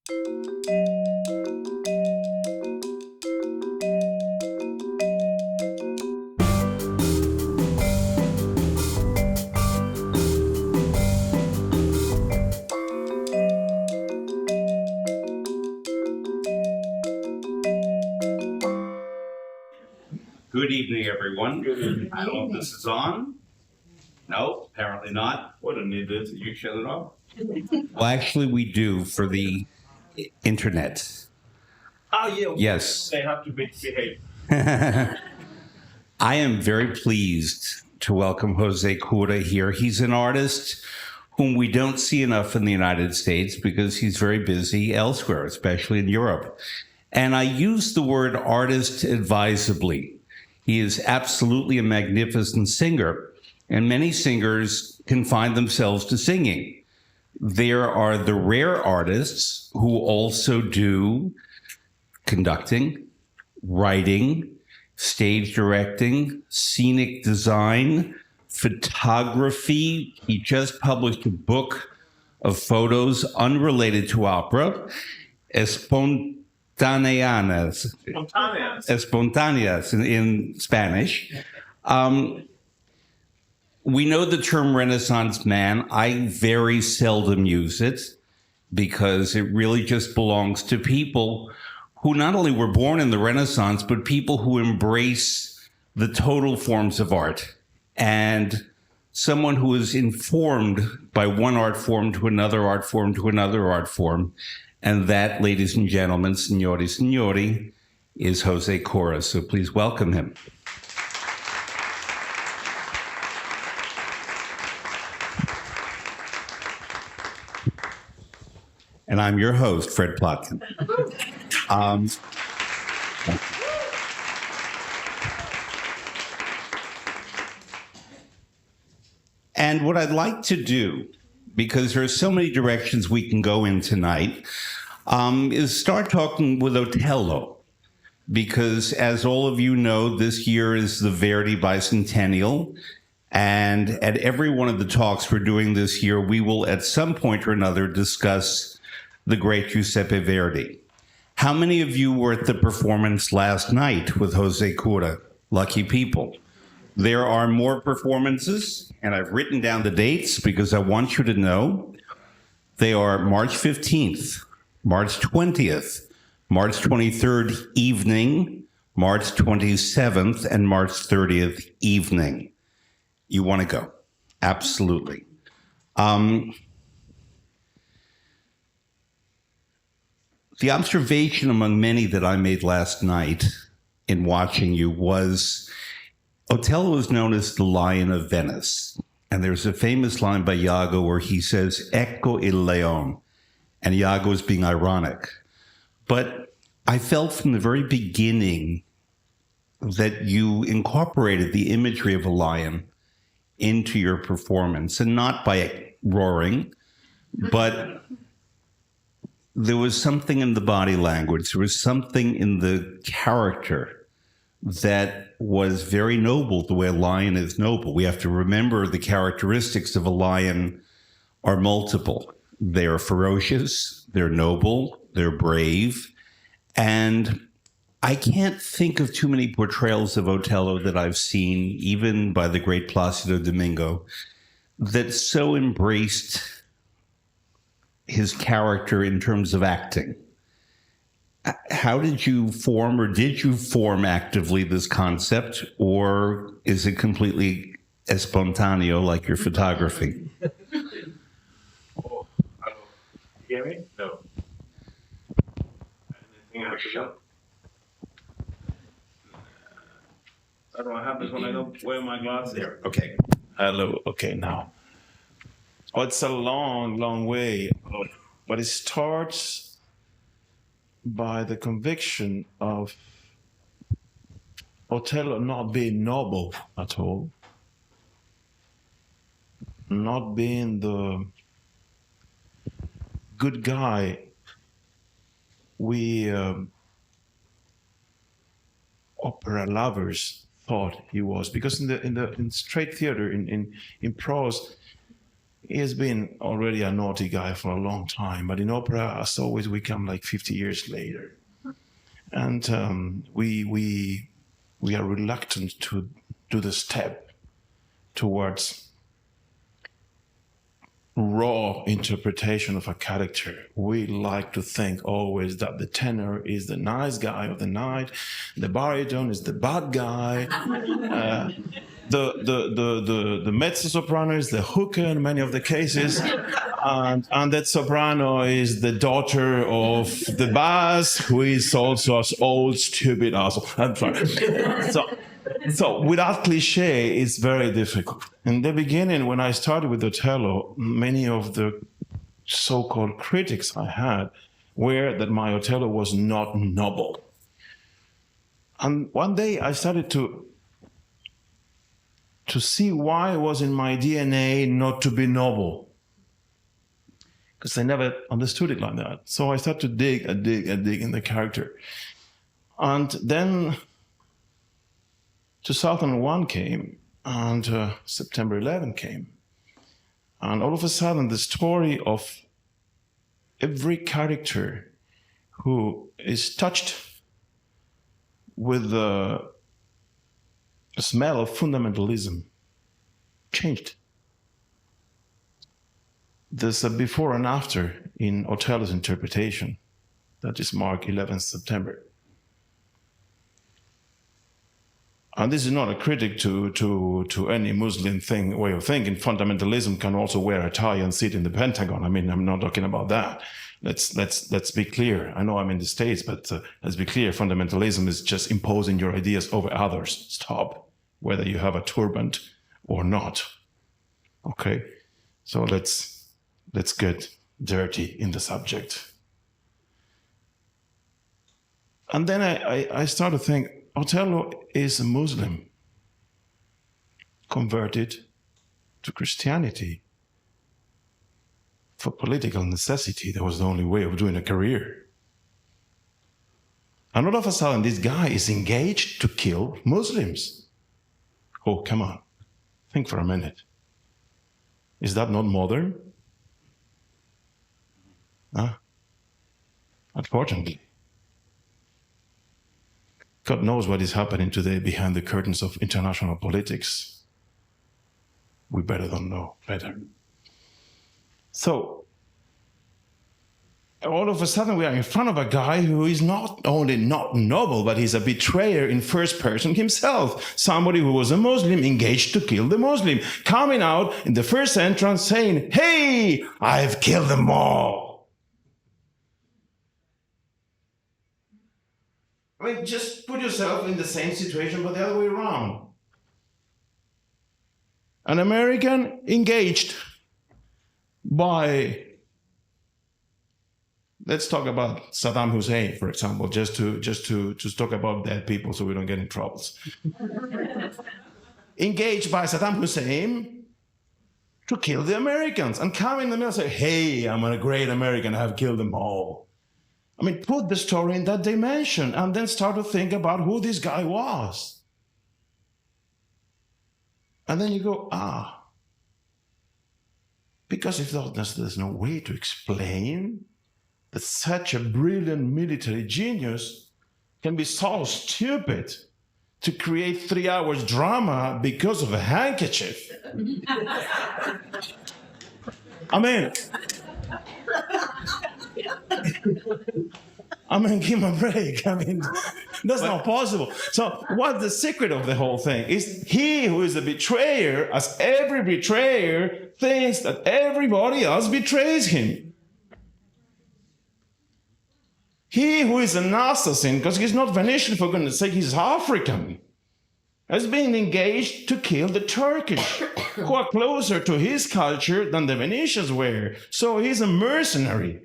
Good evening, everyone. Good evening. I don't know if this is on. No, apparently not. What an idiot. You shut it off? Well, actually, we do for the internet. Oh, yeah. Yes. They have to behave. I am very pleased to welcome José Cura here. He's an artist whom we don't see enough in the United States because he's very busy elsewhere, especially in Europe. And I use the word artist advisably. He is absolutely a magnificent singer, and many singers confine themselves to singing. There are the rare artists who also do conducting, writing, stage directing, scenic design, photography. He just published a book of photos unrelated to opera, Espontaneas in Spanish. We know the term Renaissance man. I very seldom use it because it really just belongs to people who not only were born in the Renaissance, but people who embrace the total forms of art. And someone who is informed by one art form to another art form to another art form. And that, ladies and gentlemen, signori, is José Cura. So please welcome him. And I'm your host, Fred Plotkin. And what I'd like to do, because there are so many directions we can go in tonight, is start talking with Otello. Because as all of you know, this year is the Verity Bicentennial. And at every one of the talks we're doing this year, we will at some point or another discuss the great Giuseppe Verdi. How many of you were at the performance last night with José Cura? Lucky people. There are more performances, and I've written down the dates because I want you to know. They are March 15th, March 20th, March 23rd evening, March 27th, and March 30th evening. You want to go. Absolutely. The observation among many that I made last night in watching you was Otello is known as the Lion of Venice. And there's a famous line by Iago where he says, Ecco il leone. And Iago is being ironic. But I felt from the very beginning that you incorporated the imagery of a lion into your performance, and not by roaring, but there was something in the body language, there was something in the character that was very noble, the way a lion is noble. We have to remember the characteristics of a lion are multiple. They are ferocious, they're noble, they're brave, and I can't think of too many portrayals of Otello that I've seen, even by the great Placido Domingo, that so embraced his character in terms of acting. How did you form, or did you form actively this concept, or is it completely espontáneo like your photography? Oh, hello. You hear me? No. Anything I have to show? I don't know what happens when I don't wear my glasses. There, okay. Hello. Okay, now. Oh, it's a long, long way. But it starts by the conviction of Otello not being noble at all, not being the good guy we opera lovers thought he was. Because in straight theater, in prose, he has been already a naughty guy for a long time, but in opera, as always, we come like 50 years later. And we are reluctant to do the step towards raw interpretation of a character. We like to think always that the tenor is the nice guy of the night, the baritone is the bad guy, the mezzo-soprano is the hooker in many of the cases, and that soprano is the daughter of the bass, who is also as old, stupid asshole. I'm sorry. So without cliche, it's very difficult. In the beginning, when I started with Otello, many of the so-called critics I had were that my Otello was not noble. And one day I started to see why it was in my DNA not to be noble, because I never understood it like that. So I started to dig in the character. And then 2001 came, and September 11 came. And all of a sudden, the story of every character who is touched with the smell of fundamentalism changed. There's a before and after in Otello's interpretation. That is marked 11th September. And this is not a critic to any Muslim way of thinking. Fundamentalism can also wear a tie and sit in the Pentagon. I mean, I'm not talking about that. Let's be clear. I know I'm in the States, but let's be clear. Fundamentalism is just imposing your ideas over others. Stop, whether you have a turban or not. Okay, so let's get dirty in the subject. And then I started to think, Otello is a Muslim converted to Christianity for political necessity. That was the only way of doing a career. And all of a sudden, this guy is engaged to kill Muslims. Oh, come on. Think for a minute. Is that not modern? Huh? Unfortunately. God knows what is happening today behind the curtains of international politics. We better don't know better. So, all of a sudden we are in front of a guy who is not only not noble, but he's a betrayer in first person himself. Somebody who was a Muslim engaged to kill the Muslim, coming out in the first entrance saying, "Hey, I've killed them all." I mean, just put yourself in the same situation, but the other way around. An American engaged by, let's talk about Saddam Hussein, for example, just to talk about dead people so we don't get in troubles. Engaged by Saddam Hussein to kill the Americans, and come in the middle and say, "Hey, I'm a great American, I have killed them all." I mean, put the story in that dimension and then start to think about who this guy was. And then you go, because if there's no way to explain that such a brilliant military genius can be so stupid to create 3 hours drama because of a handkerchief. I mean, give him a break. I mean, that's not possible. So what's the secret of the whole thing? Is he who is a betrayer, as every betrayer thinks that everybody else betrays him. He who is an assassin, because he's not Venetian, for goodness sake, he's African, has been engaged to kill the Turkish, who are closer to his culture than the Venetians were. So he's a mercenary.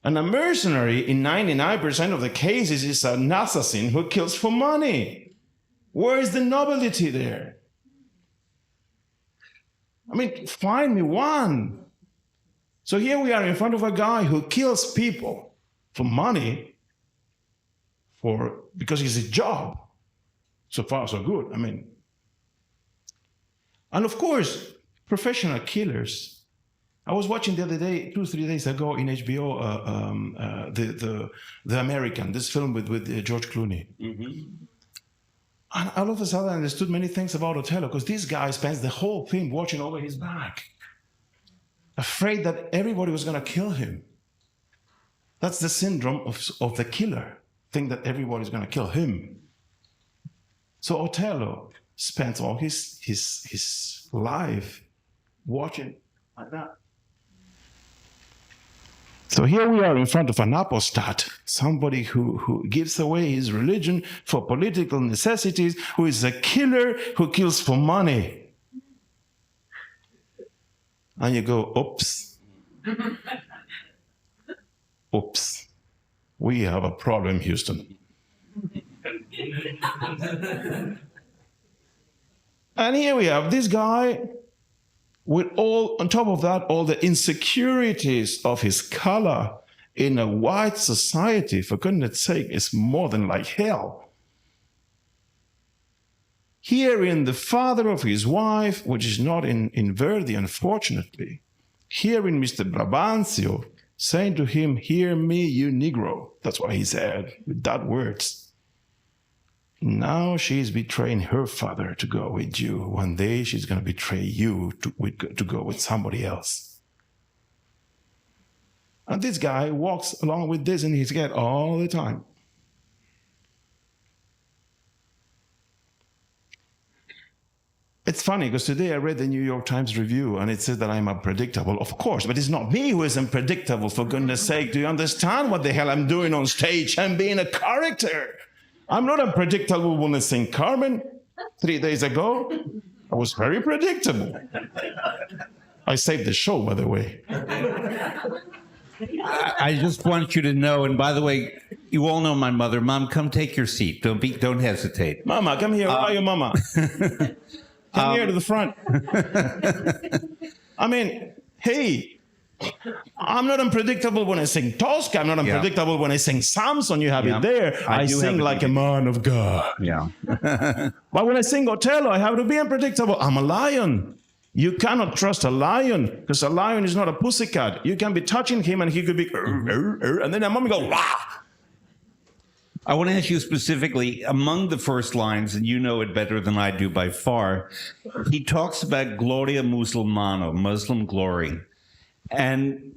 And a mercenary, in 99% of the cases, is an assassin who kills for money. Where is the nobility there? I mean, find me one. So here we are in front of a guy who kills people for money, because it's his job. So far, so good. I mean, and of course, professional killers I was watching the other day, 2-3 days ago in HBO, the American, this film with George Clooney. And all of a sudden, I understood many things about Otello, because this guy spends the whole film watching over his back, afraid that everybody was going to kill him. That's the syndrome of the killer, think that everybody's going to kill him. So Otello spends all his life watching like that. So here we are in front of an apostate, somebody who gives away his religion for political necessities, who is a killer who kills for money. And you go, oops. Oops. We have a problem, Houston. And here we have this guy with all, on top of that, all the insecurities of his color in a white society, for goodness sake, is more than like hell. Hearing the father of his wife, which is not in Verdi, unfortunately, hearing Mr. Brabantio saying to him, "Hear me, you Negro." That's what he said, with that words. Now she's betraying her father to go with you. One day she's going to betray you to go with somebody else. And this guy walks along with this in his head all the time. It's funny, because today I read the New York Times review, and it says that I'm unpredictable. Of course, but it's not me who is unpredictable, for goodness sake. Do you understand what the hell I'm doing on stage? I'm being a character. I'm not unpredictable when I sing Carmen 3 days ago. I was very predictable. I saved the show, by the way. I just want you to know, and by the way, you all know my mother. Mom, come take your seat. Don't hesitate. Mama, come here. Where are you, Mama? Come here to the front. I mean, hey, I'm not unpredictable when I sing Tosca. I'm not unpredictable when I sing Samson. You have it there. I sing like a man of God. Yeah. But when I sing Otello, I have to be unpredictable. I'm a lion. You cannot trust a lion, because a lion is not a pussycat. You can be touching him and he could be, and then a mommy go, wah. I want to ask you specifically, among the first lines, and you know it better than I do by far, he talks about Gloria Musulmana, Muslim glory. And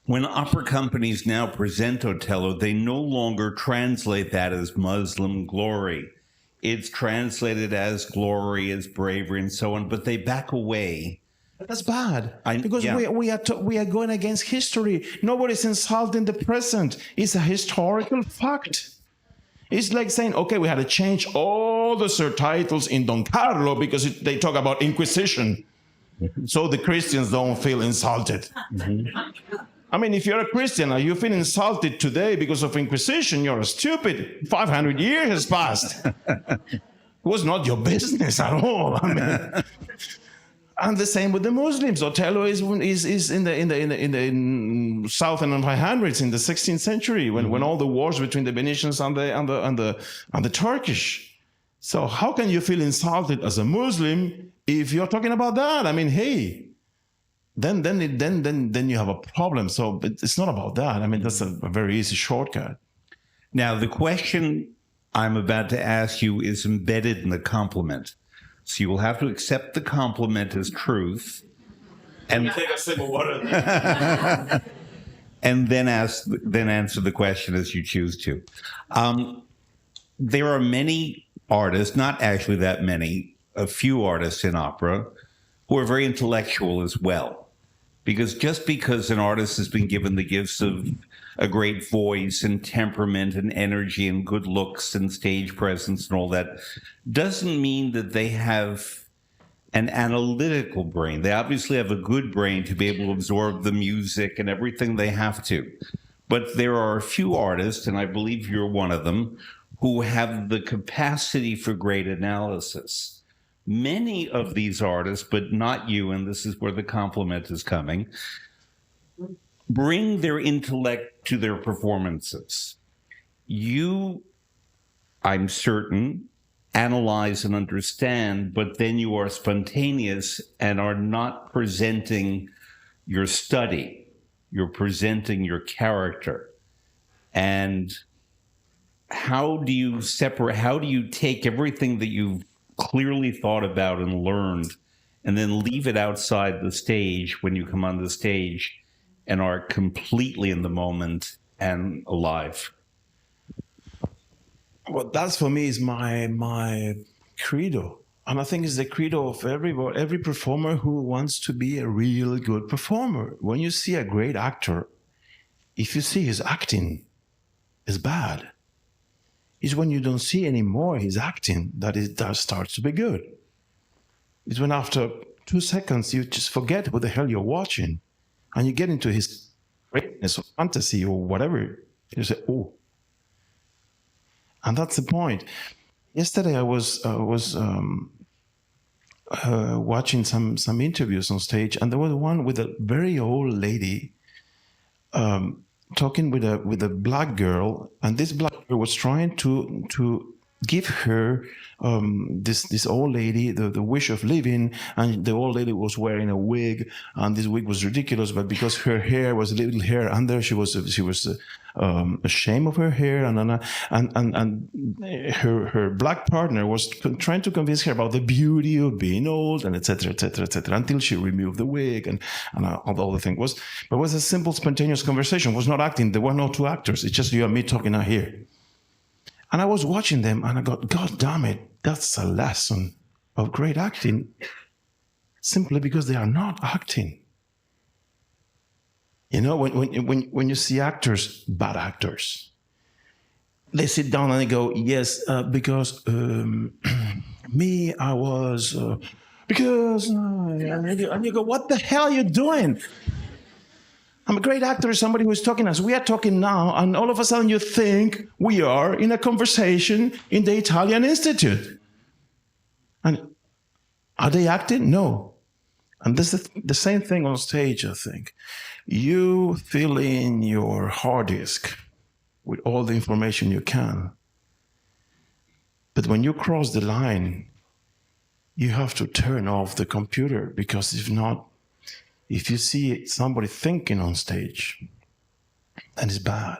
when opera companies now present Otello, they no longer translate that as Muslim glory. It's translated as glory, as bravery, and so on, but they back away. That's bad, because we are going against history. Nobody's insulting the present. It's a historical fact. It's like saying, okay, we had to change all the surtitles in Don Carlo because they talk about Inquisition. So the Christians don't feel insulted. I mean, if you're a Christian and you feel insulted today because of Inquisition, you're stupid. 500 years has passed. It was not your business at all. I mean, and the same with the Muslims. Otello is in the 1500s, in the 16th century, when all the wars between the Venetians and the Turkish. So how can you feel insulted as a Muslim if you're talking about that? I mean, hey, then you have a problem. So it's not about that. I mean, that's a very easy shortcut. Now, the question I'm about to ask you is embedded in the compliment. So you will have to accept the compliment as truth. And take a sip of water. And then answer the question as you choose to. There are many artists, not actually that many, a few artists in opera who are very intellectual as well. Because just because an artist has been given the gifts of a great voice and temperament and energy and good looks and stage presence and all that, doesn't mean that they have an analytical brain. They obviously have a good brain to be able to absorb the music and everything they have to. But there are a few artists, and I believe you're one of them, who have the capacity for great analysis. Many of these artists, but not you, and this is where the compliment is coming, bring their intellect to their performances. You, I'm certain, analyze and understand, but then you are spontaneous and are not presenting your study, you're presenting your character. And how do you separate, how do you take everything that you've clearly thought about and learned and then leave it outside the stage when you come on the stage and are completely in the moment and alive? Well, that's for me is my credo. And I think it's the credo of every performer who wants to be a real good performer. When you see a great actor, if you see his acting is bad, it's when you don't see anymore his acting that it does starts to be good. It's when after 2 seconds you just forget what the hell you're watching and you get into his greatness or fantasy or whatever. You say, oh. And that's the point. Yesterday I was watching some interviews on stage, and there was one with a very old lady talking with a black girl, and this black girl was trying to give her this old lady the wish of living, and the old lady was wearing a wig, and this wig was ridiculous, but because her hair was little hair under, she was ashamed of her hair, and her black partner was trying to convince her about the beauty of being old, and etc., etc., etc., until she removed the wig and all the thing was. But it was a simple, spontaneous conversation. It was not acting. There were no two actors. It's just you and me talking out here. And I was watching them, and I got, God damn it, that's a lesson of great acting, simply because they are not acting. You know, when you see actors, bad actors, they sit down and they go, yes, because me, I was, because, and you go, what the hell are you doing? I'm a great actor, somebody who is talking as we are talking now, and all of a sudden you think we are in a conversation in the Italian Institute. And are they acting? No. And this is the same thing on stage, I think. You fill in your hard disk with all the information you can. But when you cross the line, you have to turn off the computer, because if not, if you see somebody thinking on stage, then it's bad.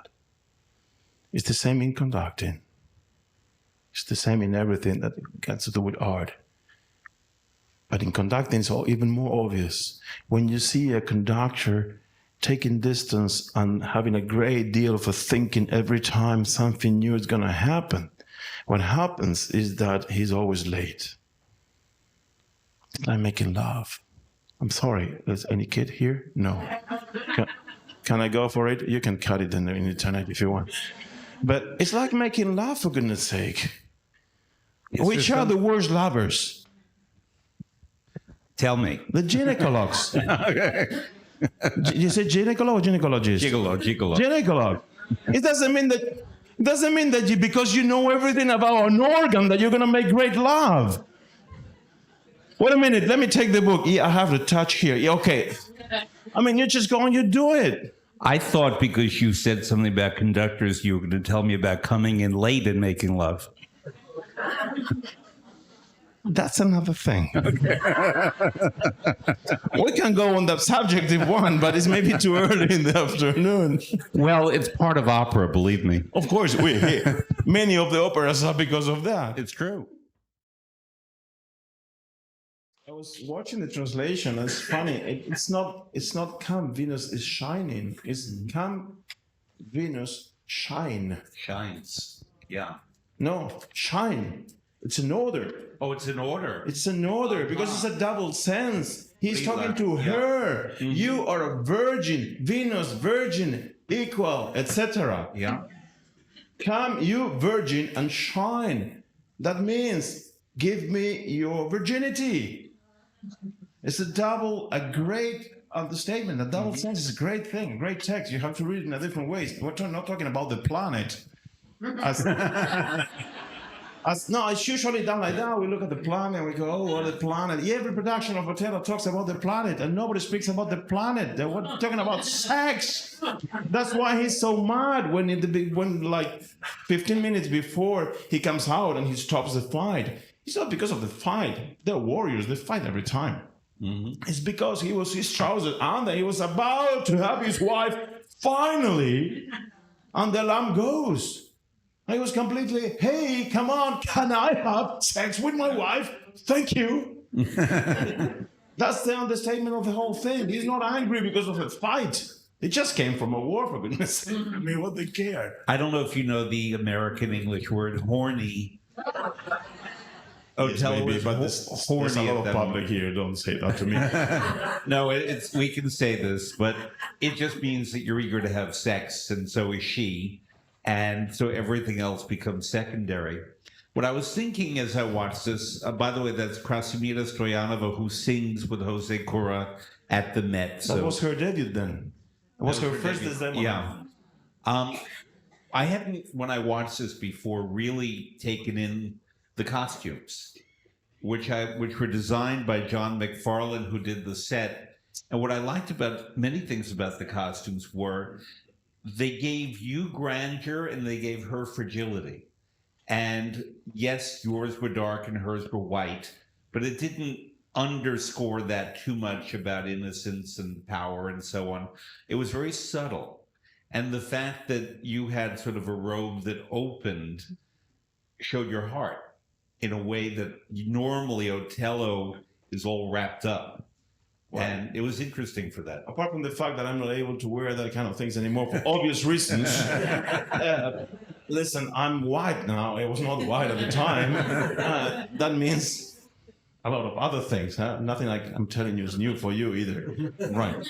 It's the same in conducting. It's the same in everything that gets to do with art. But in conducting, it's all even more obvious. When you see a conductor taking distance and having a great deal of a thinking every time something new is going to happen, what happens is that he's always late. It's like making love. I'm sorry, is any kid here? No. Can I go for it? You can cut it in the internet if you want. But it's like making love, for goodness sake. Which are the worst lovers? Tell me. The gynecologues. Okay. You say gynecolog or gynecologist? Gigolo. Gynecolog. It doesn't mean that you, because you know everything about an organ, that you're going to make great love. Wait a minute, let me take the book. Yeah, I have the touch here. Yeah, okay. I mean, you just go and you do it. I thought because you said something about conductors, you were going to tell me about coming in late and making love. That's another thing. Okay. We can go on that subject if one, but it's maybe too early in the afternoon. Well, it's part of opera, believe me. Of course, many of the operas are because of that. It's true. I was watching the translation. It's funny. It's not "Come Venus is shining." It's "Come Venus shine." Shines. Yeah. No, shine. It's an order. Oh, it's an order. It's an order because it's a double sense. He's talking to her. Mm-hmm. You are a virgin. Venus, virgin, equal, etc. Yeah. Come, you virgin, and shine. That means give me your virginity. It's a great understatement. A double sense is a great thing, a great text. You have to read it in a different ways. We're not talking about the planet. No, it's usually done like that. We look at the planet and we go, oh, what the planet. Every production of Otello talks about the planet, and nobody speaks about the planet. They're talking about sex. That's why he's so mad when like 15 minutes before he comes out and he stops the fight. It's not because of the fight. They're warriors. They fight every time. It's because he was his trousers and he was about to have his wife finally, and the alarm goes. I was completely, hey, come on, can I have sex with my wife? Thank you. That's the understatement of the whole thing. He's not angry because of a fight. It just came from a war, for goodness sake. I mean, what they care? I don't know if you know the American English word horny. Yes, Otello maybe, is but there's a horny lot at of that public moment. here. Don't say that to me. No, it's we can say this, but it just means that you're eager to have sex, and so is she, and so everything else becomes secondary. What I was thinking as I watched this, by the way, that's Krasimira Stoyanova who sings with José Cura at the Met. That was her debut then. It was her first debut. Desdemona. Yeah. I hadn't, when I watched this before, really taken in the costumes, which were designed by John McFarlane, who did the set. And what I liked about many things about the costumes were they gave you grandeur and they gave her fragility. And yes, yours were dark and hers were white, but it didn't underscore that too much about innocence and power and so on. It was very subtle. And the fact that you had sort of a robe that opened showed your heart in a way that normally Otello is all wrapped up. Wow. And it was interesting for that. Apart from the fact that I'm not able to wear that kind of things anymore for obvious reasons. Listen, I'm white now. I was not white at the time. That means a lot of other things. Huh? Nothing like I'm telling you is new for you either. Right.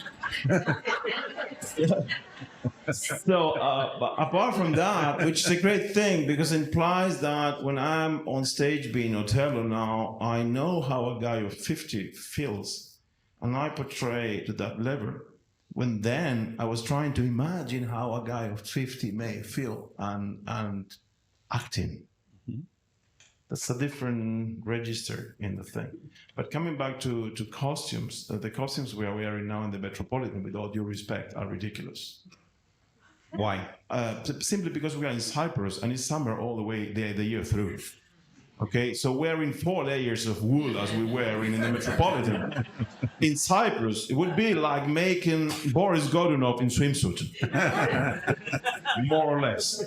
So, but apart from that, which is a great thing because it implies that when I'm on stage being Otello now, I know how a guy of 50 feels, and I portray to that level. When then I was trying to imagine how a guy of 50 may feel and acting. That's a different register in the thing. But coming back to costumes, the costumes we are wearing now in the Metropolitan, with all due respect, are ridiculous. Why? Simply because we are in Cyprus and it's summer all the way the year through. Okay, so wearing 4 layers of wool as we were in the Metropolitan. In Cyprus, it would be like making Boris Godunov in swimsuit. More or less.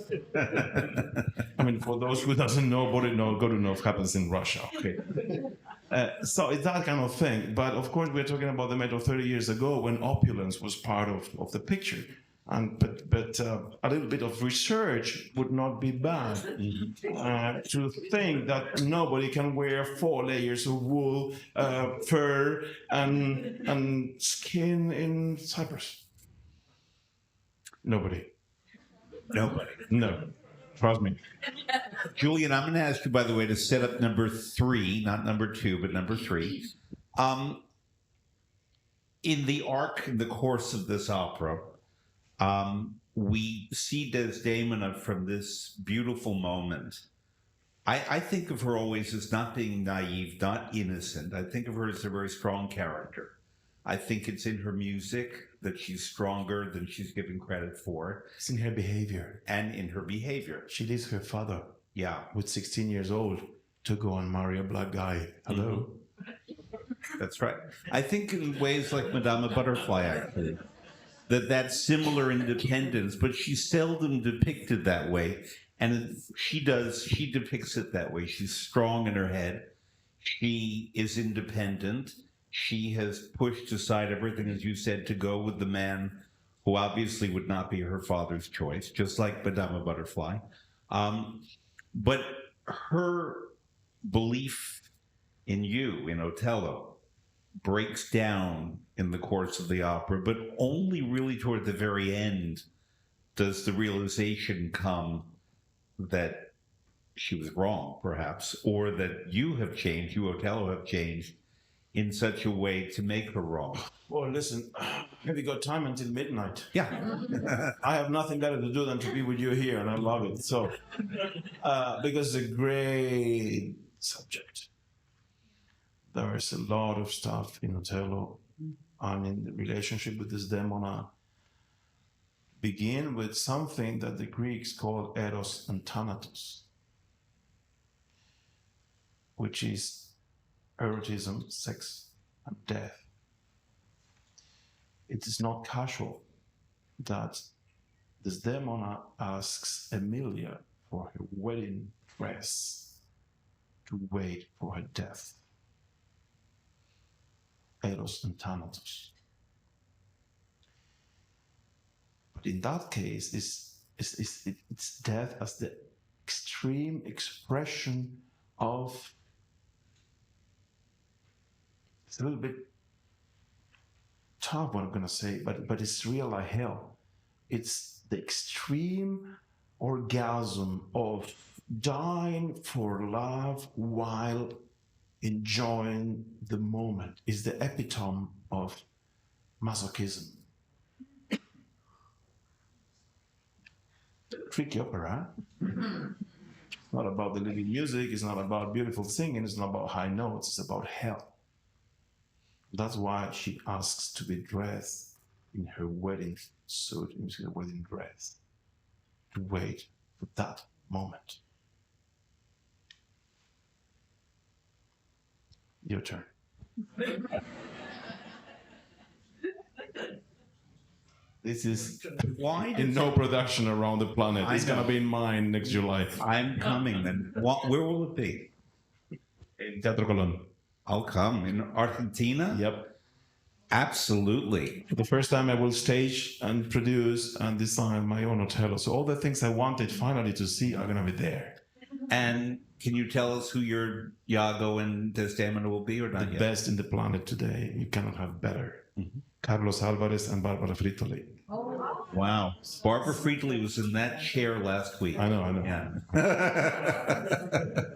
I mean, for those who doesn't know, Godunov happens in Russia. Okay. So it's that kind of thing. But of course, we're talking about the Met 30 years ago when opulence was part of the picture. But a little bit of research would not be bad to think that nobody can wear 4 layers of wool, fur, and skin in Cyprus. Nobody. No. Trust me. Julian, I'm going to ask you, by the way, to set up number 3, not number 2, but number 3. In the arc, in the course of this opera, we see Desdemona from this beautiful moment. I think of her always as not being naive, not innocent. I think of her as a very strong character. I think it's in her music that she's stronger than she's given credit for. It's in her behavior. And in her behavior. She leaves her father, yeah, with 16 years old, to go and marry a black guy. Hello? That's right. I think in ways like Madame Butterfly, actually. That's similar independence, but she's seldom depicted that way. And she depicts it that way. She's strong in her head. She is independent. She has pushed aside everything, as you said, to go with the man who obviously would not be her father's choice, just like Madame Butterfly. But her belief in you, in Otello, breaks down in the course of the opera, but only really toward the very end does the realization come that she was wrong, perhaps, or that you have changed, you, Otello, have changed in such a way to make her wrong. Well, listen, have you got time until midnight? Yeah. I have nothing better to do than to be with you here, and I love it. So, because it's a great subject. There is a lot of stuff in Otello and in the relationship with Desdemona. Begin with something that the Greeks call eros and thanatos, which is erotism, sex, and death. It is not casual that Desdemona asks Emilia for her wedding dress to wait for her death. Eros and Thanatos. But in that case, it's death as the extreme expression of, it's a little bit tough what I'm going to say, but it's real like hell. It's the extreme orgasm of dying for love while enjoying the moment. Is the epitome of masochism. Tricky opera. It's not about the living music, it's not about beautiful singing, it's not about high notes, it's about hell. That's why she asks to be dressed in her wedding suit, in her wedding dress, to wait for that moment. Your turn. This is in no production around the planet. It's going to be in mine next July. I'm coming then. Where will it be? In Teatro Colón. I'll come. In Argentina? Yep. Absolutely. For the first time, I will stage and produce and design my own Otello. So all the things I wanted finally to see are going to be there. And can you tell us who your Iago and Desdemona will be or not The yet? best in the planet today. You cannot have better. Mm-hmm. Carlos Alvarez and Barbara Frittoli. Wow. Barbara Frittoli was in that chair last week. I know. Yeah.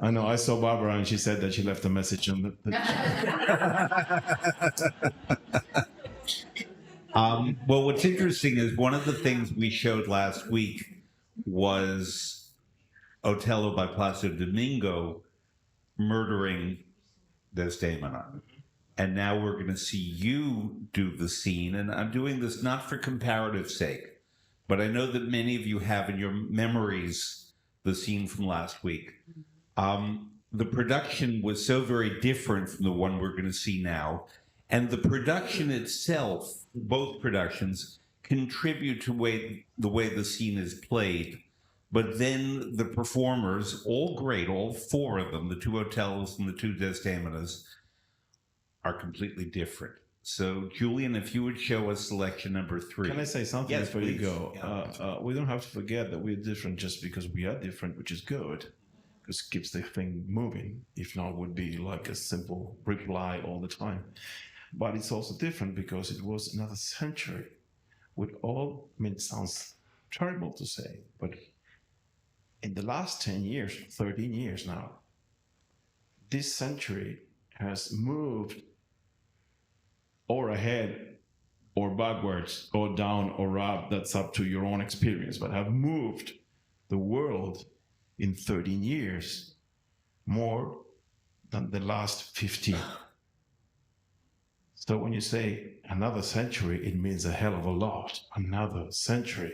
I know. I saw Barbara and she said that she left a message on the Well, what's interesting is one of the things we showed last week was Otello by Placido Domingo murdering Desdemona. And now we're going to see you do the scene. And I'm doing this not for comparative sake, but I know that many of you have in your memories the scene from last week. The production was so very different from the one we're going to see now. And the production itself, both productions, contribute to the way the scene is played. But then the performers, all great, all four of them, the two Otellos and the two Desdemonas, are completely different. So, Julian, if you would show us selection number 3. Can I say something before please. you go? Yeah. We don't have to forget that we're different just because we are different, which is good, because it keeps the thing moving. If not, it would be like a simple reply all the time. But it's also different because it was another century with all, I mean, it sounds terrible to say, but in the last 10 years, 13 years now, this century has moved or ahead or backwards or down or up. That's up to your own experience, but have moved the world in 13 years more than the last 15. So when you say another century, it means a hell of a lot, another century.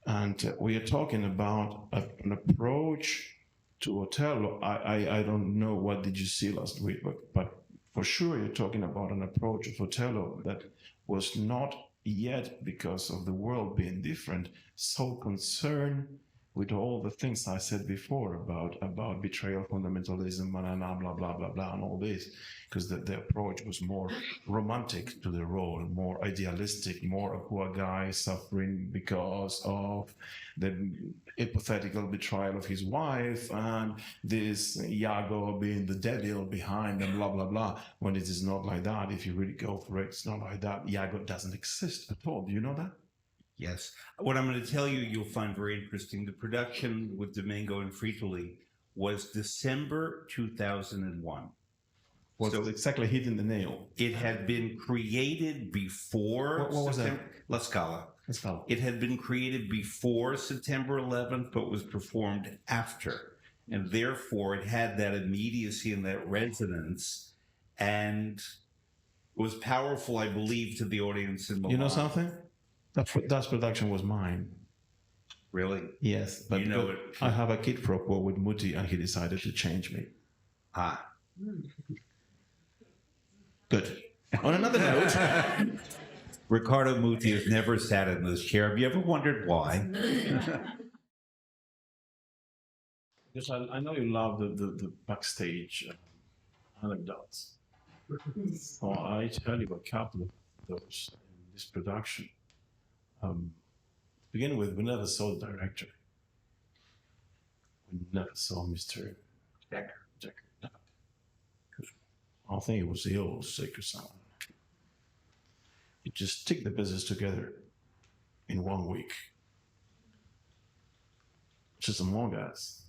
And we are talking about an approach to Otello. I don't know what did you see last week, but for sure you're talking about an approach of Otello that was not yet, because of the world being different, so concerned with all the things I said before about betrayal, fundamentalism, and blah, blah, blah, blah, and all this, because the approach was more romantic to the role, more idealistic, more a poor guy suffering because of the hypothetical betrayal of his wife, and this Iago being the devil behind, and blah, blah, blah, when it is not like that. If you really go for it, it's not like that. Iago doesn't exist at all. Do you know that? Yes. What I'm going to tell you, you'll find very interesting. The production with Domingo and Frittoli was December 2001. So exactly hitting the nail. It had been created before. What was that? La Scala. La Scala. It had been created before September 11th, but was performed after. And therefore, it had that immediacy and that resonance. And it was powerful, I believe, to the audience in Milan. You know something? That production was mine. Really? Yes, but you know it. I have a kid pro quo with Muti, and he decided to change me. Ah. Good. On another note, Ricardo Muti has never sat in this chair. Have you ever wondered why? because I know you love the backstage anecdotes. So I tell you a couple of those in this production. Begin with, we never saw the director. We never saw Mr. Decker. No. I think he was ill, sick or something. He just stick the business together in 1 week. Just among us.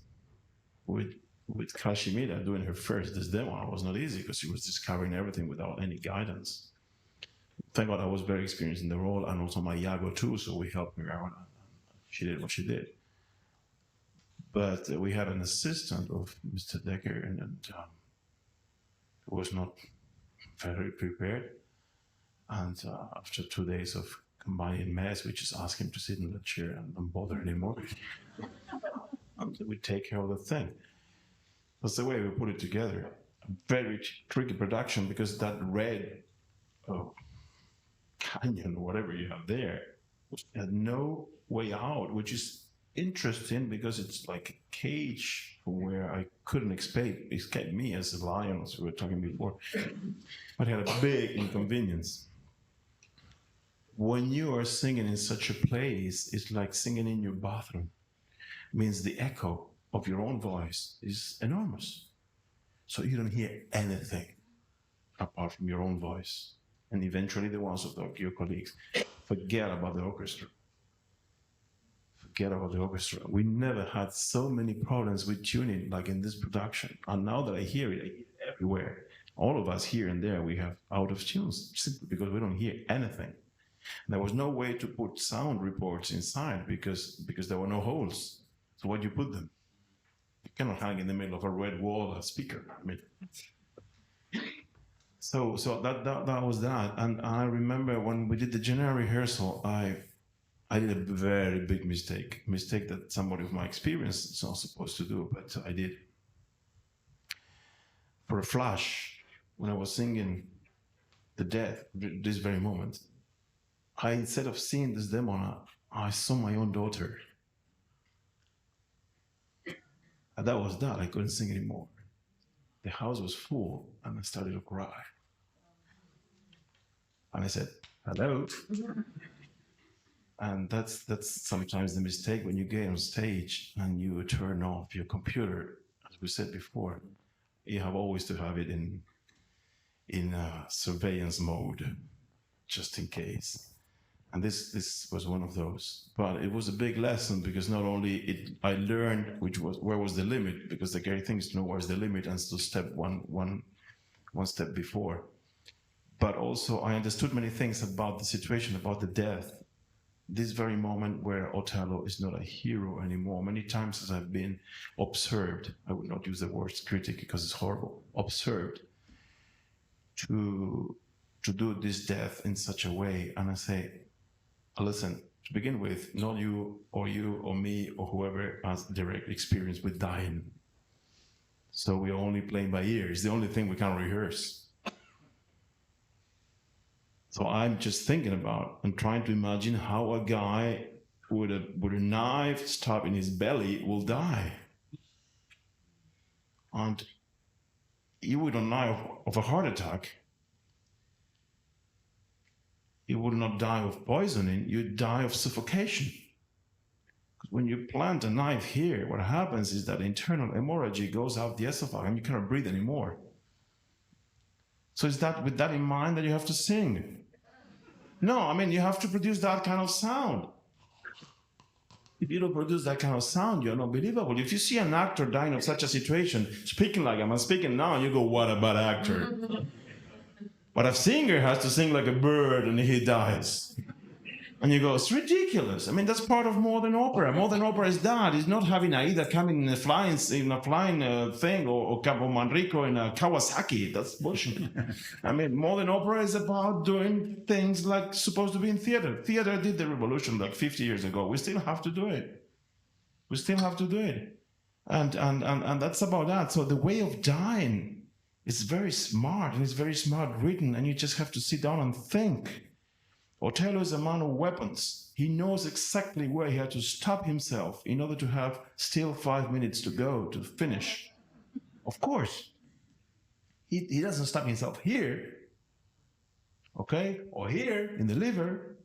With Kashimira doing her first Desdemona was not easy because she was discovering everything without any guidance. Thank God I was very experienced in the role, and also my Iago too, so we helped her out. She did what she did. But we had an assistant of Mr. Decker, and who was not very prepared. And after 2 days of combining mess, we just asked him to sit in the chair and don't bother anymore. Until we take care of the thing. That's the way we put it together. A very tricky production because that red canyon, whatever you have there, had no way out, which is interesting because it's like a cage where I couldn't escape me as a lion, as we were talking before. But it had a big inconvenience. When you are singing in such a place, it's like singing in your bathroom. It means the echo of your own voice is enormous. So you don't hear anything apart from your own voice. And eventually the ones of your colleagues. Forget about the orchestra. Forget about the orchestra. We never had so many problems with tuning like in this production. And now that I hear it everywhere. All of us here and there, we have out of tunes simply because we don't hear anything. There was no way to put sound reports inside because there were no holes. So where do you put them? You cannot hang in the middle of a red wall a speaker. I mean, so that was that. And I remember when we did the general rehearsal, I did a very big mistake that somebody of my experience is not supposed to do, but I did. For a flash, when I was singing the death, this very moment, instead of seeing Desdemona, I saw my own daughter. And that was that. I couldn't sing anymore. The house was full, and I started to cry. And I said, hello. And that's sometimes the mistake when you get on stage and you turn off your computer. As we said before, you have always to have it in surveillance mode, just in case. And this was one of those. But it was a big lesson because not only I learned where was the limit, because the great thing is to know where's the limit and to step one step before. But also I understood many things about the situation, about the death. This very moment where Otello is not a hero anymore. Many times as I've been observed, I would not use the word critic because it's horrible, observed to do this death in such a way. And I say, listen, to begin with, not you or me or whoever has direct experience with dying. So we are only playing by ear. It's the only thing we can rehearse. So I'm just thinking about and trying to imagine how a guy with a knife stuck in his belly will die. And you would not die of a heart attack. You would not die of poisoning, you'd die of suffocation. When you plant a knife here, what happens is that internal hemorrhage goes out the esophagus and you cannot breathe anymore. So is that with that in mind that you have to sing? No, I mean, you have to produce that kind of sound. If you don't produce that kind of sound, you're not believable. If you see an actor dying of such a situation, speaking like I'm speaking now, you go, what a bad actor. But a singer has to sing like a bird and he dies. And you go, it's ridiculous. I mean, that's part of modern opera. Modern opera is that. It's not having Aida coming in a flying thing or Cabo Manrico in a Kawasaki. That's bullshit. I mean, modern opera is about doing things like supposed to be in theater. Theater did the revolution like 50 years ago. We still have to do it. We still have to do it. And that's about that. So the way of dying It's very smart, and it's very smart written, and you just have to sit down and think. Otello is a man of weapons. He knows exactly where he had to stop himself in order to have still 5 minutes to go to finish. Of course, he doesn't stop himself here, okay, or here in the liver.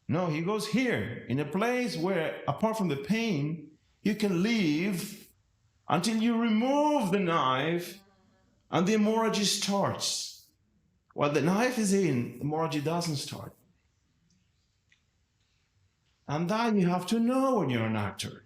No, he goes here, in a place where, apart from the pain, you can live until you remove the knife and the hemorrhage starts. While the knife is in, the hemorrhage doesn't start. And that you have to know when you're an actor.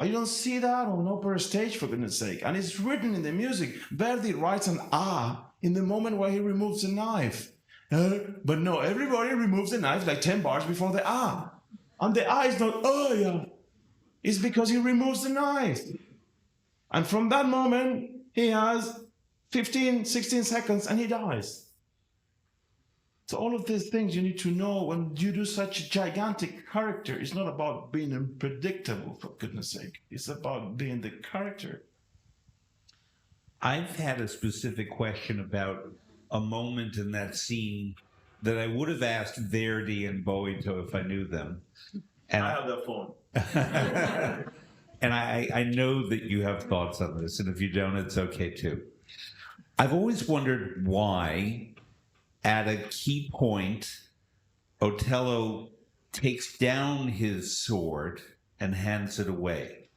You don't see that on an opera stage, for goodness sake. And it's written in the music. Verdi writes an ah in the moment where he removes the knife. But no, everybody removes the knife like 10 bars before the ah. And the ah is not, oh yeah. It's because he removes the knife. And from that moment, he has 15, 16 seconds and he dies. So all of these things you need to know when you do such a gigantic character. It's not about being unpredictable, for goodness sake. It's about being the character. I've had a specific question about a moment in that scene that I would have asked Verity and Boito if I knew them. And I have that phone. And I know that you have thoughts on this, and if you don't, it's okay too. I've always wondered why, at a key point, Otello takes down his sword and hands it away.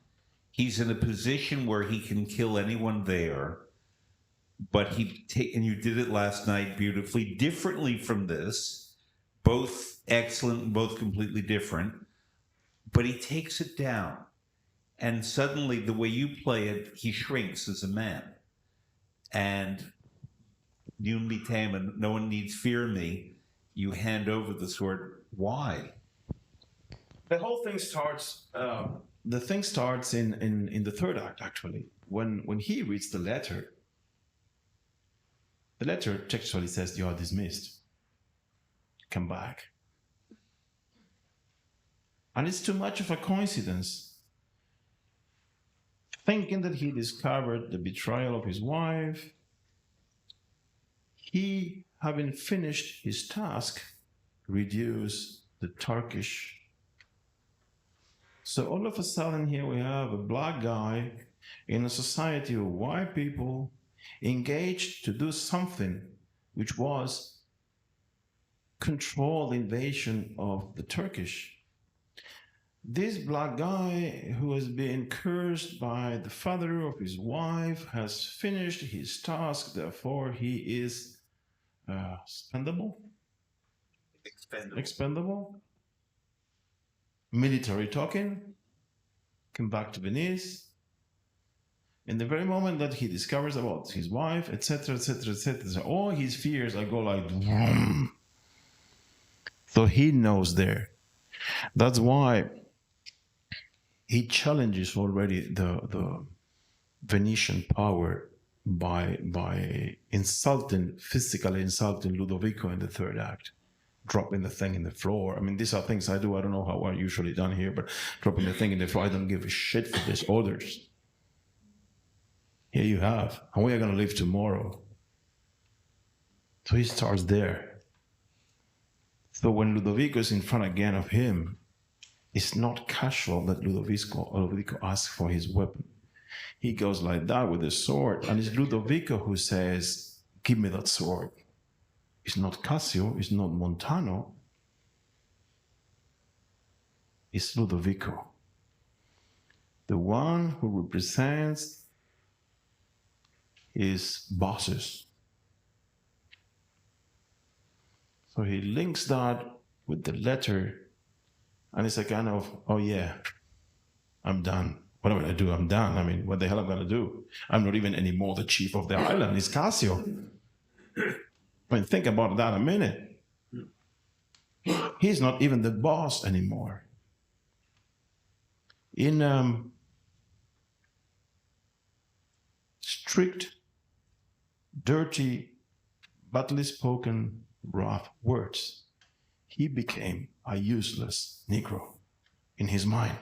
He's in a position where he can kill anyone there, but and you did it last night beautifully, differently from this, both excellent, both completely different, but he takes it down. And suddenly, the way you play it, he shrinks as a man. And you and me tame, and no one needs fear me. You hand over the sword. Why? The whole thing starts. The thing starts in the third act, actually, when he reads the letter. The letter textually says, "You are dismissed. Come back." And it's too much of a coincidence. Thinking that he discovered the betrayal of his wife, he, having finished his task, reduced the Turkish. So all of a sudden here we have a black guy in a society of white people engaged to do something which was controlled invasion of the Turkish. This black guy, who has been cursed by the father of his wife, has finished his task. Therefore, he is expendable. Military talking. Come back to Venice. In the very moment that he discovers about his wife, etc., etc., etc., all his fears go like, vroom. So he knows there. That's why he challenges already the Venetian power by physically insulting Ludovico in the third act, dropping the thing in the floor. I mean, these are things I do. I don't know how are usually done here, but dropping the thing in the floor, I don't give a shit for these orders. Here you have, and we are going to live tomorrow. So he starts there. So when Ludovico is in front again of him, it's not casual that Ludovico asks for his weapon. He goes like that with his sword, and it's Ludovico who says, "Give me that sword." It's not Cassio, it's not Montano. It's Ludovico, the one who represents his bosses. So he links that with the letter. And it's a kind of, oh yeah, I'm done. What am I going to do? I'm done. I mean, what the hell am I going to do? I'm not even anymore the chief of the island. It's Cassio. I mean, think about that a minute. He's not even the boss anymore. In strict, dirty, badly spoken, rough words, he became a useless Negro in his mind.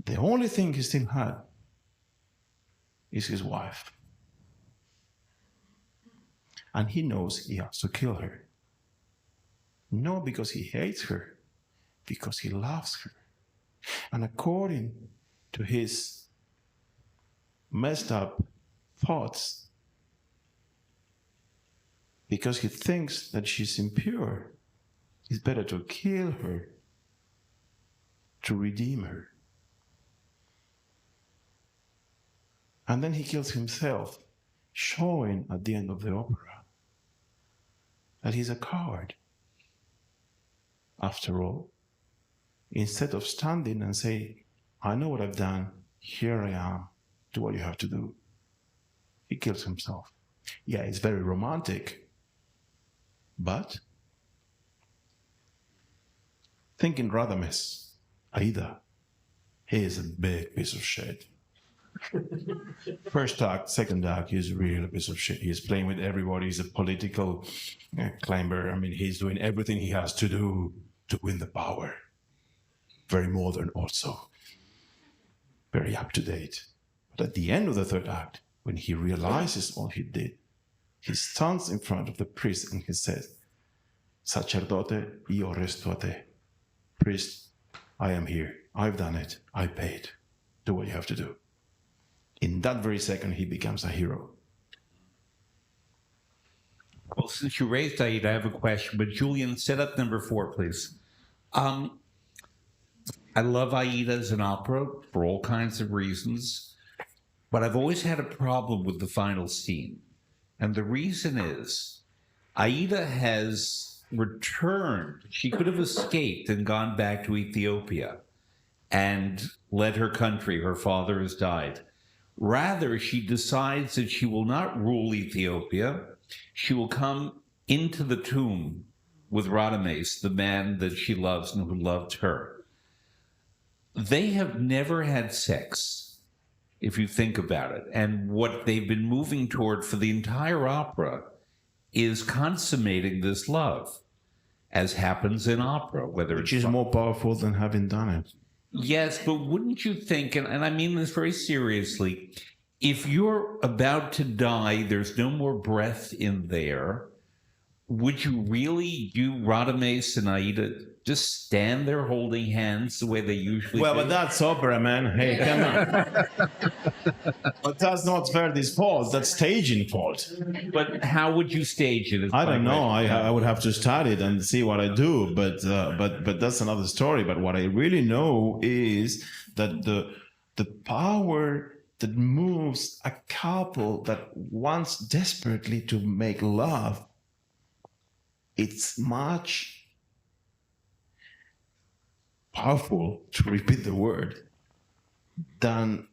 The only thing he still had is his wife. And he knows he has to kill her. Not because he hates her, because he loves her. And according to his messed up thoughts, because he thinks that she's impure, it's better to kill her to redeem her. And then he kills himself, showing at the end of the opera that he's a coward. After all, instead of standing and saying, I know what I've done, here I am, do what you have to do, he kills himself. Yeah, it's very romantic, but thinking Radames, Aida, he is a big piece of shit. First act, second act, he's really a piece of shit. He's playing with everybody. He's a political climber. I mean, he's doing everything he has to do to win the power. Very modern also. Very up to date. But at the end of the third act, when he realizes all he did, he stands in front of the priest and he says, Sacerdote, io resto a te. Priest, I am here. I've done it. I paid. Do what you have to do. In that very second, he becomes a hero. Well, since you raised Aida, I have a question. But Julian, set up number 4, please. I love Aida as an opera for all kinds of reasons, but I've always had a problem with the final scene. And the reason is Aida has returned. She could have escaped and gone back to Ethiopia and led her country. Her father has died. Rather, she decides that she will not rule Ethiopia. She will come into the tomb with Radames, the man that she loves and who loved her. They have never had sex, if you think about it. And what they've been moving toward for the entire opera is consummating this love, as happens in opera, whether Which is more powerful than having done it. Yes, but wouldn't you think, and I mean this very seriously, if you're about to die, there's no more breath in there, would you really, Radames and Aida, just stand there holding hands the way they usually do? Well, but that's opera, man. Hey, come on. But that's not Verdi's fault. That's staging fault. But how would you stage it? I don't know. I would have to study it and see what I do. But that's another story. But what I really know is that the power that moves a couple that wants desperately to make love, it's much powerful, to repeat the word, than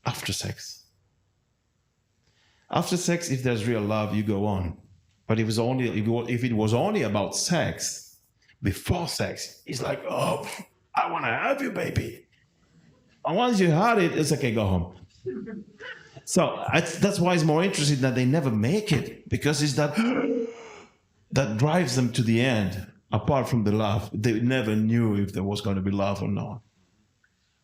after sex. After sex, if there's real love, you go on. But if it was only about sex, before sex, it's like, oh, I want to have you, baby. And once you had it, it's okay, go home. So that's why it's more interesting that they never make it, because it's that drives them to the end. Apart from the love, they never knew if there was going to be love or not.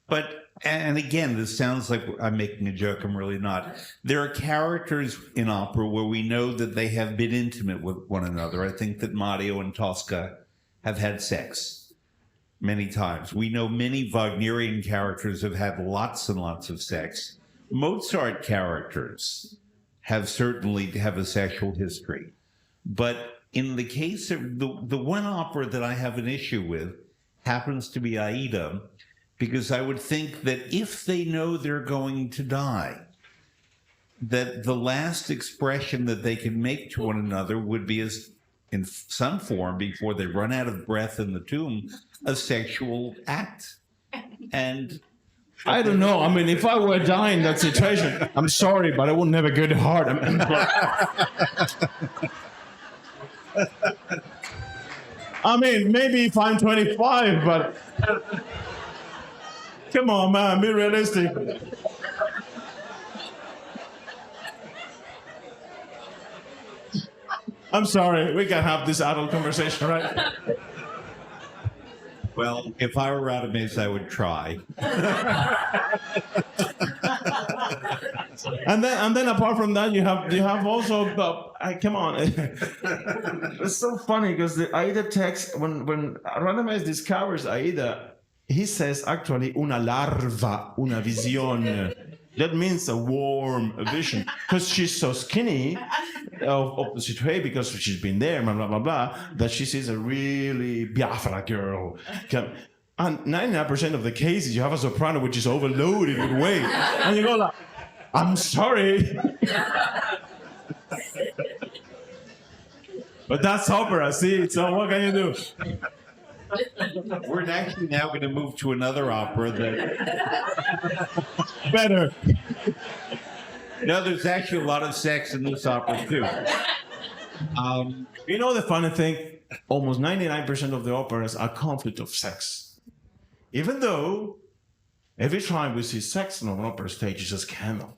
But, and again, this sounds like I'm making a joke. I'm really not. There are characters in opera where we know that they have been intimate with one another. I think that Mario and Tosca have had sex many times. We know many Wagnerian characters have had lots and lots of sex. Mozart characters certainly have a sexual history. But in the case of the one opera that I have an issue with happens to be Aida, because I would think that if they know they're going to die, that the last expression that they can make to one another would be, as in some form, before they run out of breath in the tomb, a sexual act. And I don't know. I mean, if I were dying in that situation, I'm sorry, but I wouldn't have a good heart. I mean, maybe if I'm 25, but come on, man, be realistic. I'm sorry, we can have this adult conversation, right? well, if I were Radames, I would try. And then apart from that, you have also come on. It's so funny because the Aida text when Randomized discovers Aida, he says actually una larva, una visión. That means a warm vision because she's so skinny of the situation because she's been there, blah blah blah blah, that she sees a really Biafra girl. And 99% of the cases, you have a soprano which is overloaded with weight, and you go like, "I'm sorry." But that's opera, see? So what can you do? We're actually now going to move to another opera that... Better. No, there's actually a lot of sex in this opera, too. You know the funny thing? Almost 99% of the operas are conflict of sex. Even though every time we see sex on an opera stage, it's a scandal.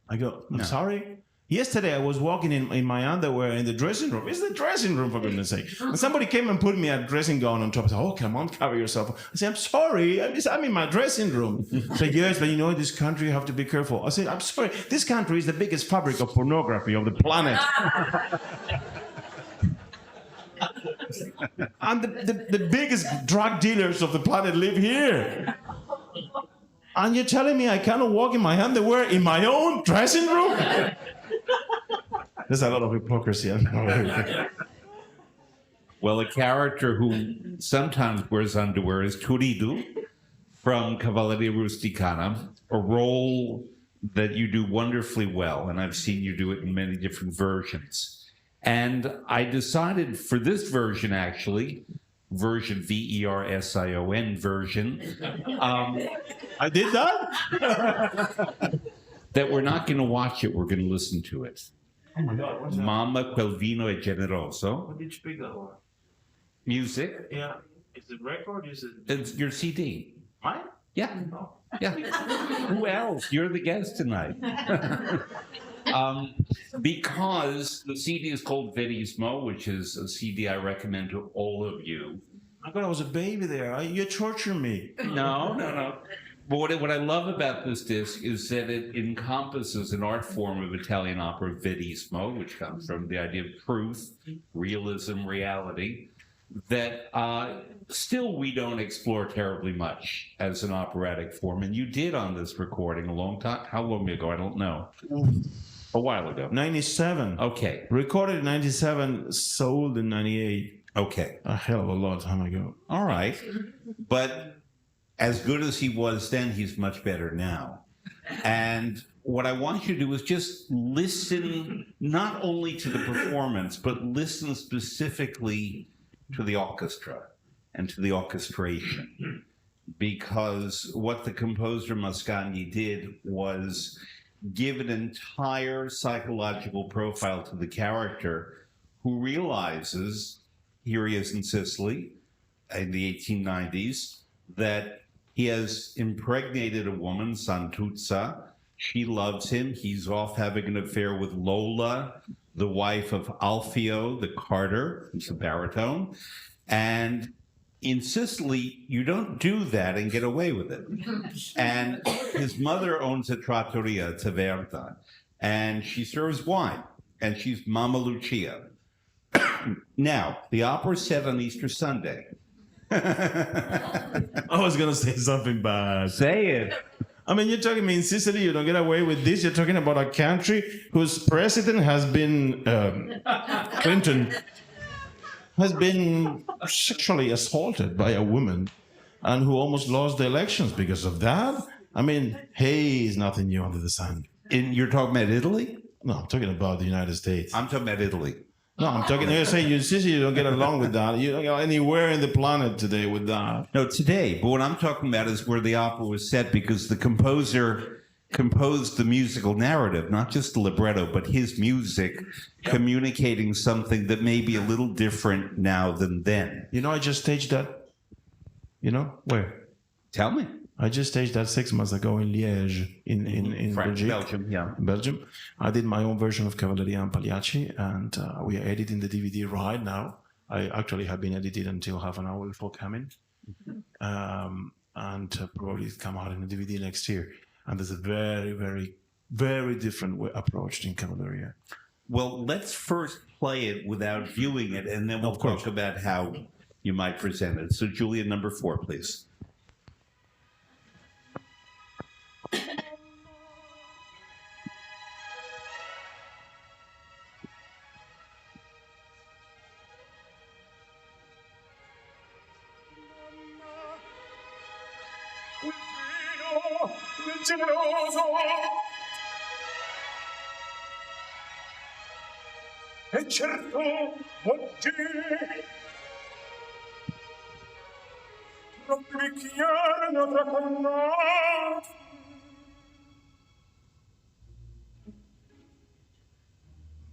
I go, I'm sorry? Yesterday, I was walking in my underwear in the dressing room. It's the dressing room, for goodness sake. And somebody came and put me a dressing gown on top. I said, oh, come on, cover yourself. I said, I'm sorry. I'm in my dressing room. I said, yes, but you know, in this country, you have to be careful. I said, I'm sorry. This country is the biggest fabric of pornography of the planet. And the biggest drug dealers of the planet live here. And you're telling me I cannot walk in my underwear in my own dressing room? There's a lot of hypocrisy. Well, a character who sometimes wears underwear is Turidu from Cavalleria Rusticana, a role that you do wonderfully well, and I've seen you do it in many different versions. And I decided for this version, actually, version VERSION version, I did that? that we're not going to watch it, we're going to listen to it. Oh my God, what's that? Mamma quel vino è generoso. What did you speak that one? Music. Yeah. Is it record? Is it It's your CD. mine? Yeah. No. Yeah. Who else? You're the guest tonight. Because the CD is called Venice, which is a CD I recommend to all of you. I thought I was a baby there. You're torturing me. No. But what I love about this disc is that it encompasses an art form of Italian opera, verismo, which comes from the idea of truth, realism, reality, that still we don't explore terribly much as an operatic form. And you did on this recording a long time. How long ago? I don't know. A while ago. 97. Okay. Recorded in 97, sold in 98. Okay. A hell of a long time ago. All right. But as good as he was then, he's much better now. And what I want you to do is just listen not only to the performance, but listen specifically to the orchestra and to the orchestration. Because what the composer Mascagni did was give an entire psychological profile to the character who realizes, here he is in Sicily in the 1890s, that he has impregnated a woman, Santuzza. She loves him. He's off having an affair with Lola, the wife of Alfio, the carter, who's a baritone. And in Sicily, you don't do that and get away with it. And his mother owns a trattoria, Taverna, and she serves wine, and she's Mama Luchia. Now, the opera is set on Easter Sunday. I was going to say something bad. Say it. I mean, you're talking me in Sicily, you don't get away with this. You're talking about a country whose president has been, Clinton, has been sexually assaulted by a woman and who almost lost the elections because of that. I mean, hey, is nothing new under the sun. You're talking about Italy? No, I'm talking about the United States. I'm talking about Italy. No, I'm talking, you're saying you Sicily, you don't get along with that. You don't get anywhere in the planet today with that. No, today. But what I'm talking about is where the opera was set, because the composer composed the musical narrative, not just the libretto, but his music communicating something that may be a little different now than then. You know, I just staged that. You know, where? Tell me. I just staged that 6 months ago in Liège, in Belgium, yeah. Belgium. I did my own version of Cavalleria and Pagliacci, and we are editing the DVD right now. I actually have been edited until half an hour before coming, and probably come out in the DVD next year. And there's a very, very very different approach in Cavaleria. Well, let's first play it without viewing it, and then we'll Of course. talk about how you might present it. So, Julia, number 4, please. Generoso e certo oggi troppi bicchieri ne tracannati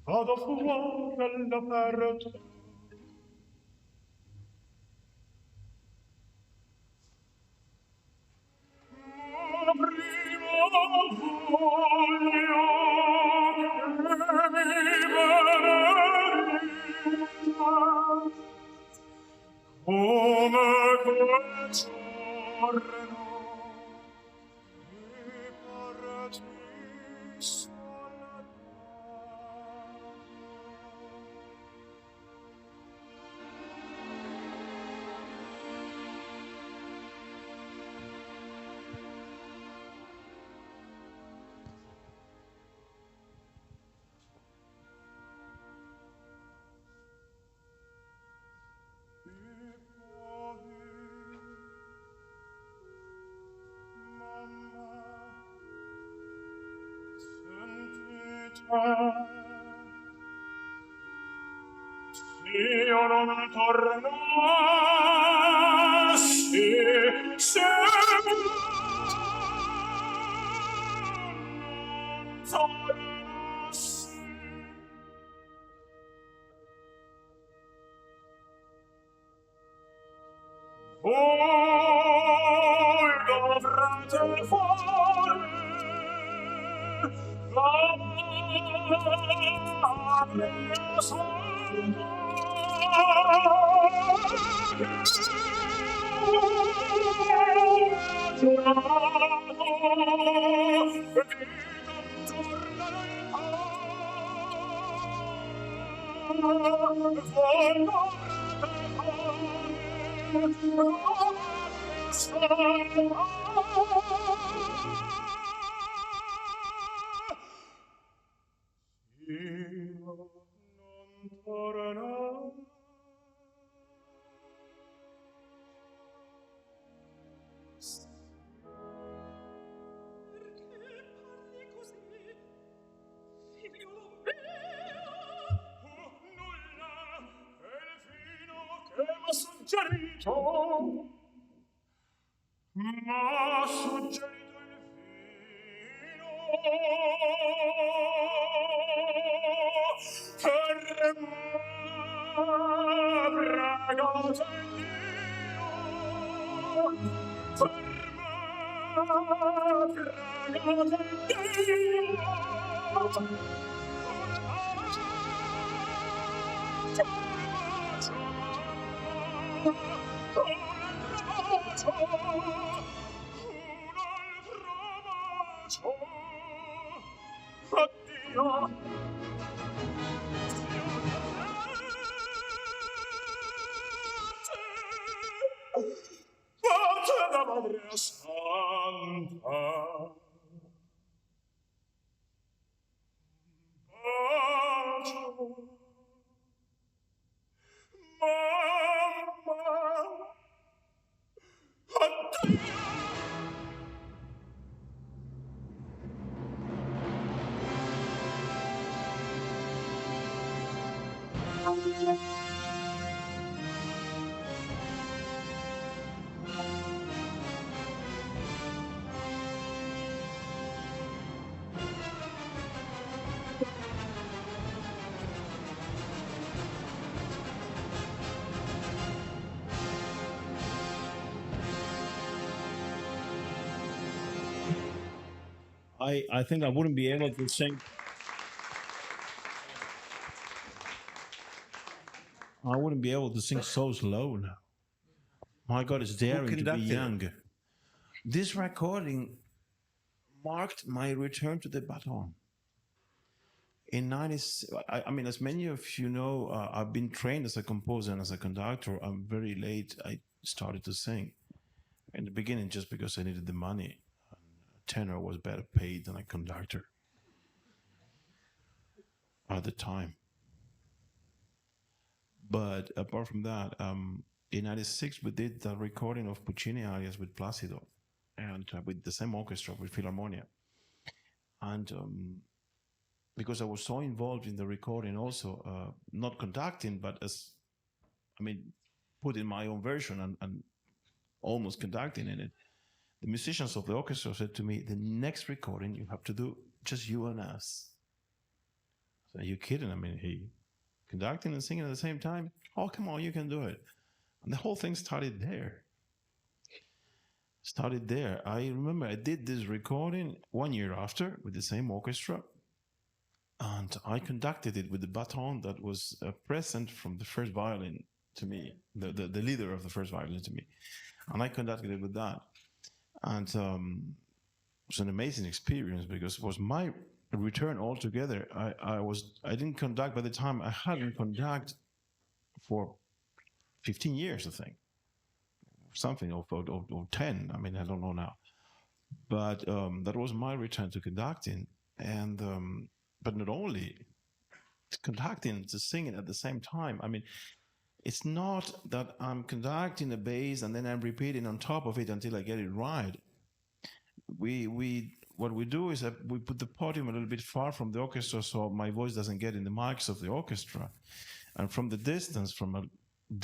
vado fuori all'aperto ma prima voglio che mi benedica come quel giorno mi partis io non tornassi se non tornassi voi dovrete fare la mia santa m'ha suggerito il vino per m'abragato in Dio per m'abragato in Dio Addio Pace da Madre Santa Pace Mamma Addio I think I wouldn't be able to sing. I wouldn't be able to sing so slow now. My God, it's daring to be conducted it? young. This recording marked my return to the baton. In 90, I mean, as many of you know, I've been trained as a composer and as a conductor. I'm very late. I started to sing in the beginning just because I needed the money. A tenor was better paid than a conductor at the time. But apart from that, in '96 we did the recording of Puccini arias with Placido, and with the same orchestra with Philharmonia. And because I was so involved in the recording, also not conducting, but putting my own version and almost conducting in it. The musicians of the orchestra said to me, "The next recording you have to do just you and us." I said, "Are you kidding? I mean, he conducting and singing at the same time? Oh, come on, you can do it." And the whole thing started there. I remember I did this recording 1 year after with the same orchestra, and I conducted it with the baton that was a present from the first violin to me, the leader of the first violin to me. And I conducted it with that. And it was an amazing experience because it was my return altogether. I didn't conduct by the time I hadn't conducted for 15 years, I think. Something or 10. I mean, I don't know now. But that was my return to conducting. And but not only conducting, to singing at the same time. I mean, it's not that I'm conducting a bass and then I'm repeating on top of it until I get it right. What we do is that we put the podium a little bit far from the orchestra so my voice doesn't get in the mics of the orchestra. And from the distance, from a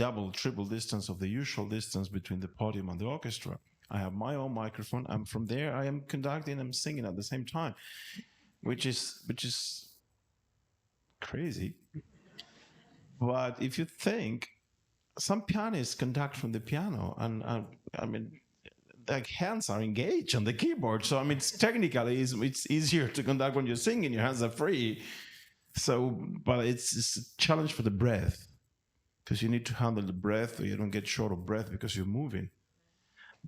double, triple distance of the usual distance between the podium and the orchestra, I have my own microphone, and from there I am conducting and singing at the same time, which is crazy. But if you think, some pianists conduct from the piano, and I mean, their hands are engaged on the keyboard. So I mean, technically, it's easier to conduct when you're singing. Your hands are free. So, but it's a challenge for the breath, because you need to handle the breath, or you don't get short of breath because you're moving.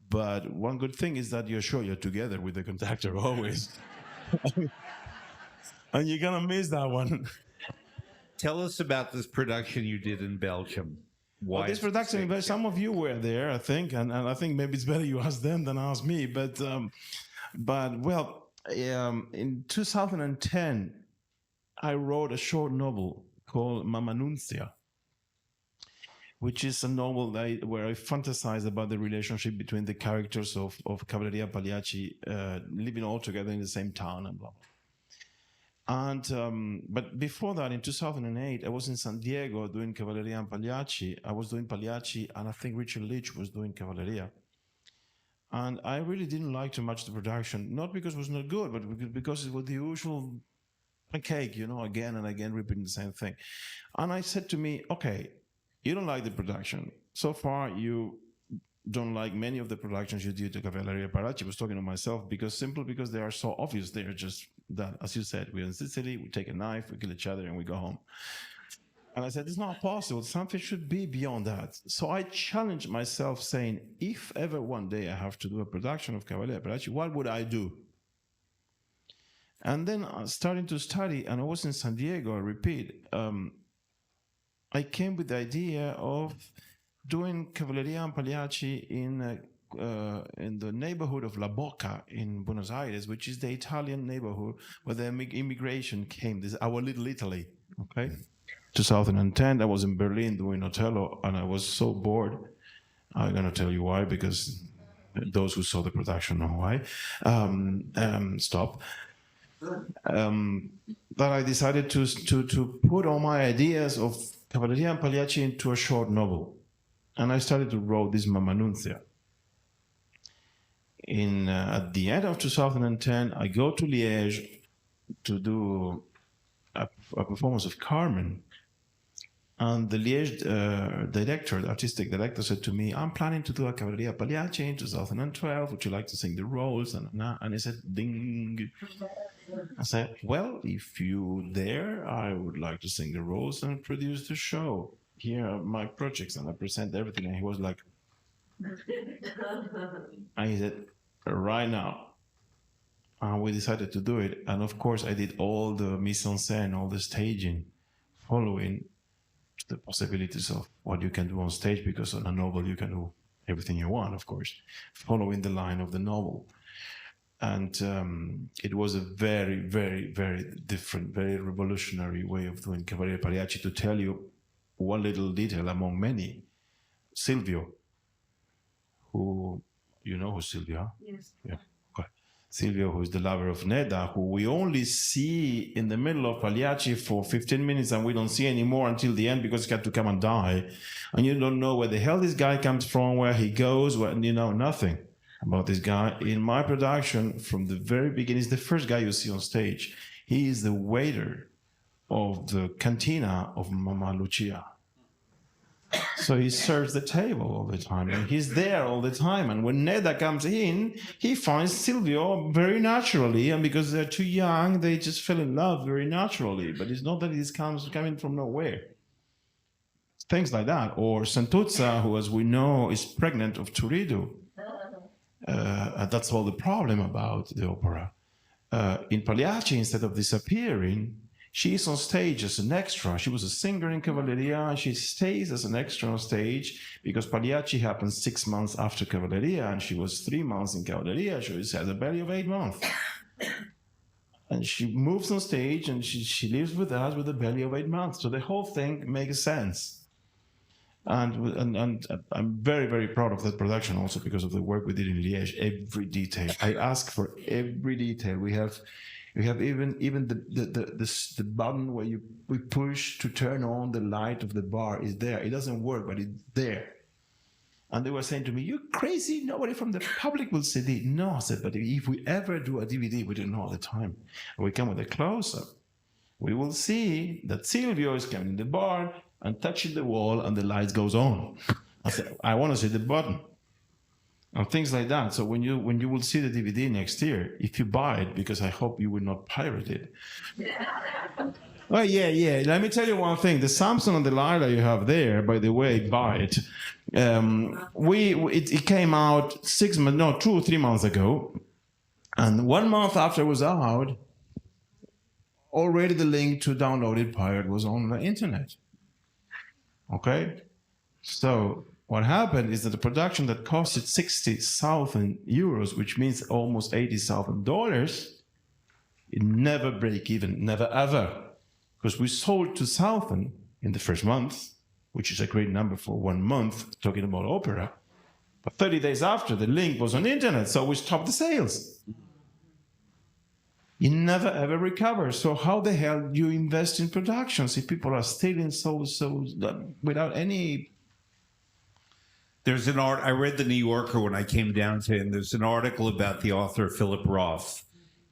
But one good thing is that you're sure you're together with the conductor always, and you're gonna miss that one. Tell us about this production you did in Belgium. Why Well, this production, some of you were there, I think, and I think maybe it's better you ask them than ask me. But in 2010, I wrote a short novel called Mamma Nunzia, which is a novel where I fantasize about the relationship between the characters of Cavalleria Pagliacci living all together in the same town and blah, blah. And but before that, in 2008, I was in San Diego doing Cavalleria and Pagliacci. I was doing Pagliacci, and I think Richard Leach was doing Cavalleria. And I really didn't like too much the production, not because it was not good, but because it was the usual cake, again and again repeating the same thing. And I said to me, okay, you don't like the production. So far, you don't like many of the productions you did to Cavalleria Pagliacci. I was talking to myself simply because they are so obvious. They're just that, as you said, we're in Sicily, we take a knife, we kill each other, and we go home. And I said, it's not possible. Something should be beyond that. So I challenged myself, saying, if ever one day I have to do a production of Cavalleria Pagliacci, what would I do? And then starting to study, and I was in San Diego, I repeat, I came with the idea of doing Cavalleria and Pagliacci in the neighborhood of La Boca in Buenos Aires, which is the Italian neighborhood where the immigration came. This is our little Italy, okay? 2010, I was in Berlin doing Otello, and I was so bored. I'm going to tell you why, because those who saw the production know why. That I decided to put all my ideas of Cavalleria and Pagliacci into a short novel. And I started to write this Mamma Nunzia. At the end of 2010, I go to Liège to do a performance of Carmen. And the Liège the artistic director, said to me, I'm planning to do a Cavalleria Pagliacci in 2012. Would you like to sing the roles? And he said, ding. I said, well, if you dare, I would like to sing the roles and produce the show. Here are my projects, and I present everything. And he was like, and he said, right now. And we decided to do it. And of course, I did all the mise en scène, all the staging, following the possibilities of what you can do on stage, because on a novel you can do everything you want, of course, following the line of the novel. And it was a very, very, very different, very revolutionary way of doing Cavaliere Pagliacci. To tell you one little detail among many, Silvio, who, you know who Silvio? Yes. Yeah. Okay. Silvio, who is the lover of Neda, who we only see in the middle of Pagliacci for 15 minutes, and we don't see anymore until the end because he had to come and die. And you don't know where the hell this guy comes from, where he goes, you know nothing about this guy. In my production, from the very beginning, he's the first guy you see on stage. He is the waiter of the cantina of Mama Luchia. So he serves the table all the time, and he's there all the time. And when Neda comes in, he finds Silvio very naturally, and because they're too young, they just fell in love very naturally. But it's not that it comes coming from nowhere. Things like that. Or Santuzza, who, as we know, is pregnant of Turiddu. That's all the problem about the opera. In Pagliacci, instead of disappearing, she is on stage as an extra. She was a singer in Cavalleria, and she stays as an extra on stage because Pagliacci happened 6 months after Cavalleria, and she was 3 months in Cavalleria. She has a belly of 8 months. And she moves on stage, and she lives with us with a belly of 8 months. So the whole thing makes sense. And I'm very, very proud of that production also because of the work we did in Liège. Every detail. I ask for every detail. We have even the button where we push to turn on the light of the bar is there. It doesn't work, but it's there. And they were saying to me, "You're crazy. Nobody from the public will see it." No, I said, but if we ever do a DVD, we don't know all the time. And we come with a close-up. We will see that Silvio is coming in the bar and touching the wall, and the light goes on. I said, I want to see the button. And things like that. So when you will see the DVD next year, if you buy it, because I hope you will not pirate it. Oh yeah. Let me tell you one thing. The Samson and Delilah you have there, by the way, buy it. It came out 2 or 3 months ago, and 1 month after it was out, already the link to download it pirate was on the internet. Okay, so what happened is that the production that costed 60,000 euros, which means almost $80,000, it never break even, never ever, because we sold 2,000 in the first month, which is a great number for 1 month talking about opera. But 30 days after, the link was on the internet, so we stopped the sales. You never ever recover. So how the hell do you invest in productions if people are stealing so without any? There's an I read the New Yorker when I came down to it, and there's an article about the author Philip Roth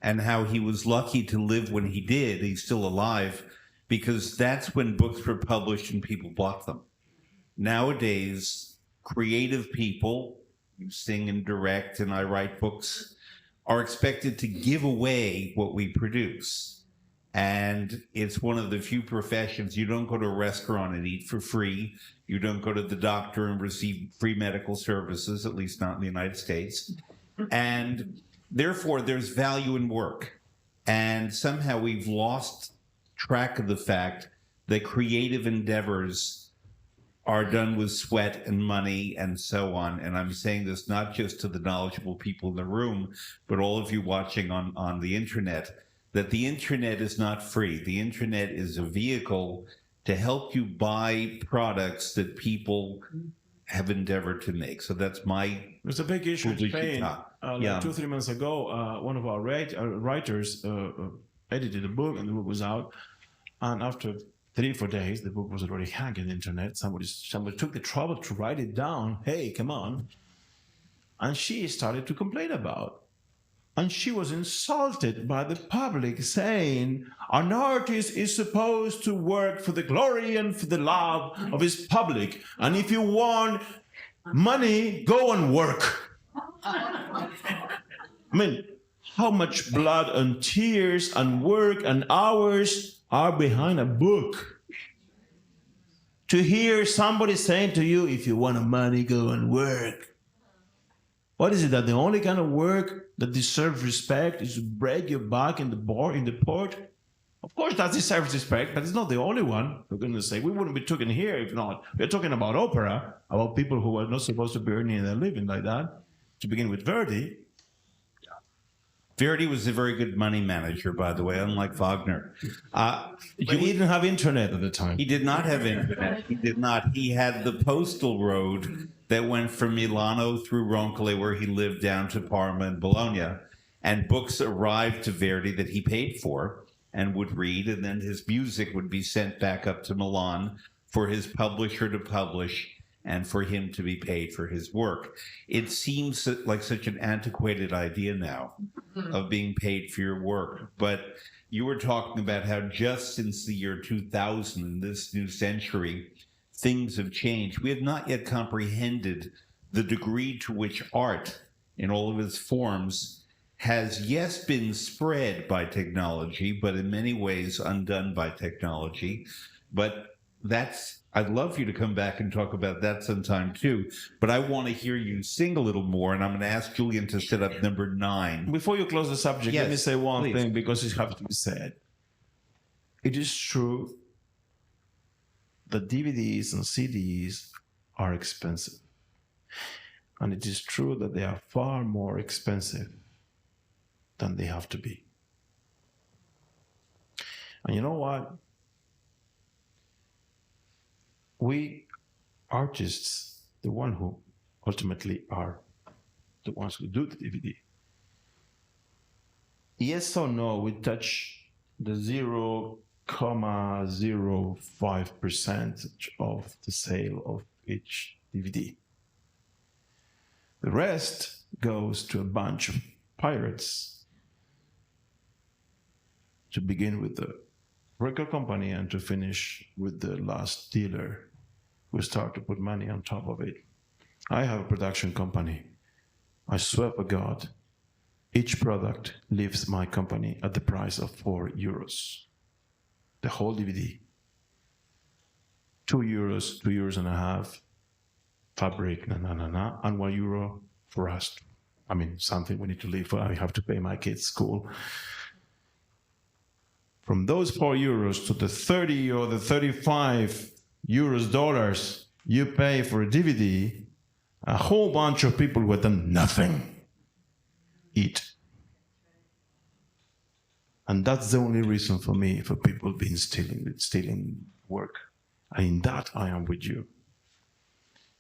and how he was lucky to live when he did. He's still alive because that's when books were published and people bought them. Nowadays, creative people, you sing and direct and I write books, are expected to give away what we produce. And it's one of the few professions. You don't go to a restaurant and eat for free. You don't go to the doctor and receive free medical services, at least not in the United States. And therefore, there's value in work. And somehow we've lost track of the fact that creative endeavors are done with sweat and money and so on. And I'm saying this not just to the knowledgeable people in the room, but all of you watching on the internet, that the internet is not free. The internet is a vehicle to help you buy products that people have endeavored to make. So that's my... There's a big issue in Spain. Yeah. 2 or 3 months ago, one of our writers edited a book, and the book was out. And after 3 or 4 days, the book was already hanging on the internet. Somebody took the trouble to write it down. Hey, come on. And she started to complain about. And she was insulted by the public, saying an artist is supposed to work for the glory and for the love of his public. And if you want money, go and work. I mean, how much blood and tears and work and hours are behind a book? To hear somebody saying to you, if you want money, go and work. What is it, that the only kind of work that deserves respect is to break your back in the port. Of course, that deserves respect, but it's not the only one, for goodness sake. We wouldn't be talking here if not. We're talking about opera, about people who are not supposed to be earning their living like that. To begin with Verdi. Verity was a very good money manager, by the way, unlike Wagner. But he didn't have internet at the time. He did not have internet. He did not. He had the postal road that went from Milano through Roncole, where he lived, down to Parma and Bologna. And books arrived to Verdi that he paid for and would read, and then his music would be sent back up to Milan for his publisher to publish and for him to be paid for his work. It seems like such an antiquated idea now of being paid for your work. But you were talking about how just since the year 2000, in this new century, things have changed. We have not yet comprehended the degree to which art, in all of its forms, has, yes, been spread by technology, but in many ways undone by technology. But I'd love for you to come back and talk about that sometime too. But I want to hear you sing a little more, and I'm going to ask Julian to set up number 9. Before you close the subject, let me say one please. thing, because it has to be said. It is true that DVDs and CDs are expensive. And it is true that they are far more expensive than they have to be. And you know what? We artists, the one who ultimately are the ones who do the DVD, yes or no, we touch the 0.05% of the sale of each DVD. The rest goes to a bunch of pirates, to begin with the record company and to finish with the last dealer who start to put money on top of it. I have a production company. I swear to God, each product leaves my company at the price of €4. The whole DVD. €2, €2.50, fabric, and €1 for us. I mean, something we need to live for. I have to pay my kids' school. From those €4 to the 30 or the 35 dollars you pay for a DVD, a whole bunch of people who have done nothing eat. And that's the only reason for me, for people being stealing work. And in that, I am with you.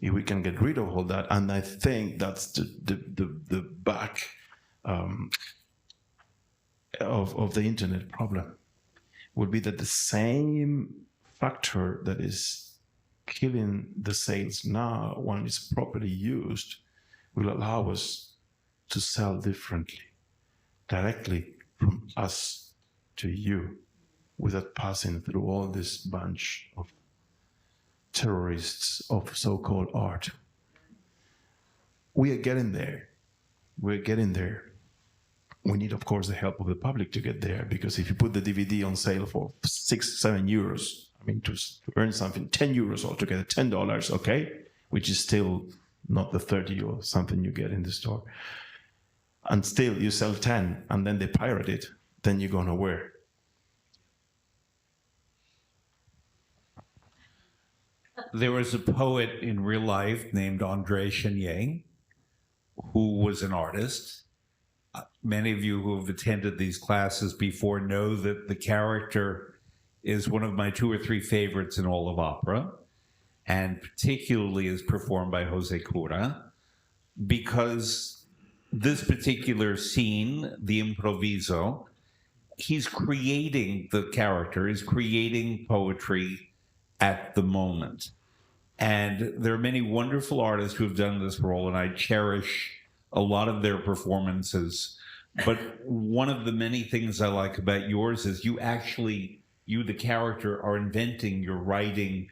If we can get rid of all that, and I think that's the back of the internet problem, would be that the same factor that is killing the sales now, when it's properly used, will allow us to sell differently, directly from us to you, without passing through all this bunch of terrorists of so-called art. We are getting there. We're getting there. We need, of course, the help of the public to get there, because if you put the DVD on sale for €6-7, I mean, to earn something, €10 altogether, $10, okay, which is still not the 30 or something you get in the store, and still you sell 10, and then they pirate it, then you're going nowhere. There was a poet in real life named André Chenier, who was an artist. Many of you who have attended these classes before know that the character is one of my 2 or 3 favorites in all of opera, and particularly is performed by José Cura, because this particular scene, the improviso, he's creating the character, is creating poetry at the moment. And there are many wonderful artists who have done this role, and I cherish a lot of their performances. But one of the many things I like about yours is you, the character, are inventing, you're writing.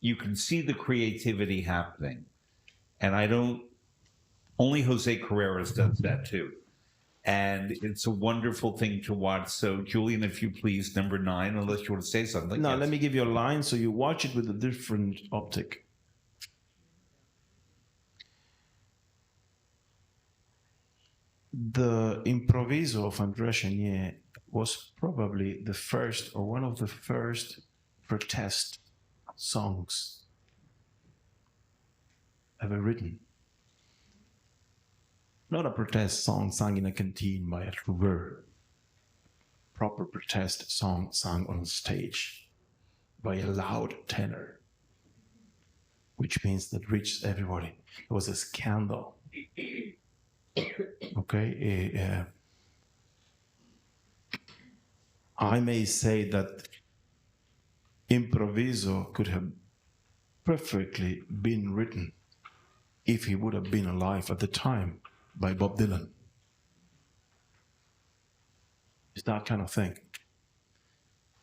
You can see the creativity happening. And only Jose Carreras does that too. And it's a wonderful thing to watch. So, Julian, if you please, number 9, unless you want to say something. No, Yes. let me give you a line so you watch it with a different optic. The improviso of André Chenier was probably the first or one of the first protest songs ever written. Not a protest song sung in a canteen by a troubadour. Proper protest song sung on stage by a loud tenor, which means that reached everybody. It was a scandal. Okay, I may say that improviso could have perfectly been written if he would have been alive at the time by Bob Dylan. It's that kind of thing.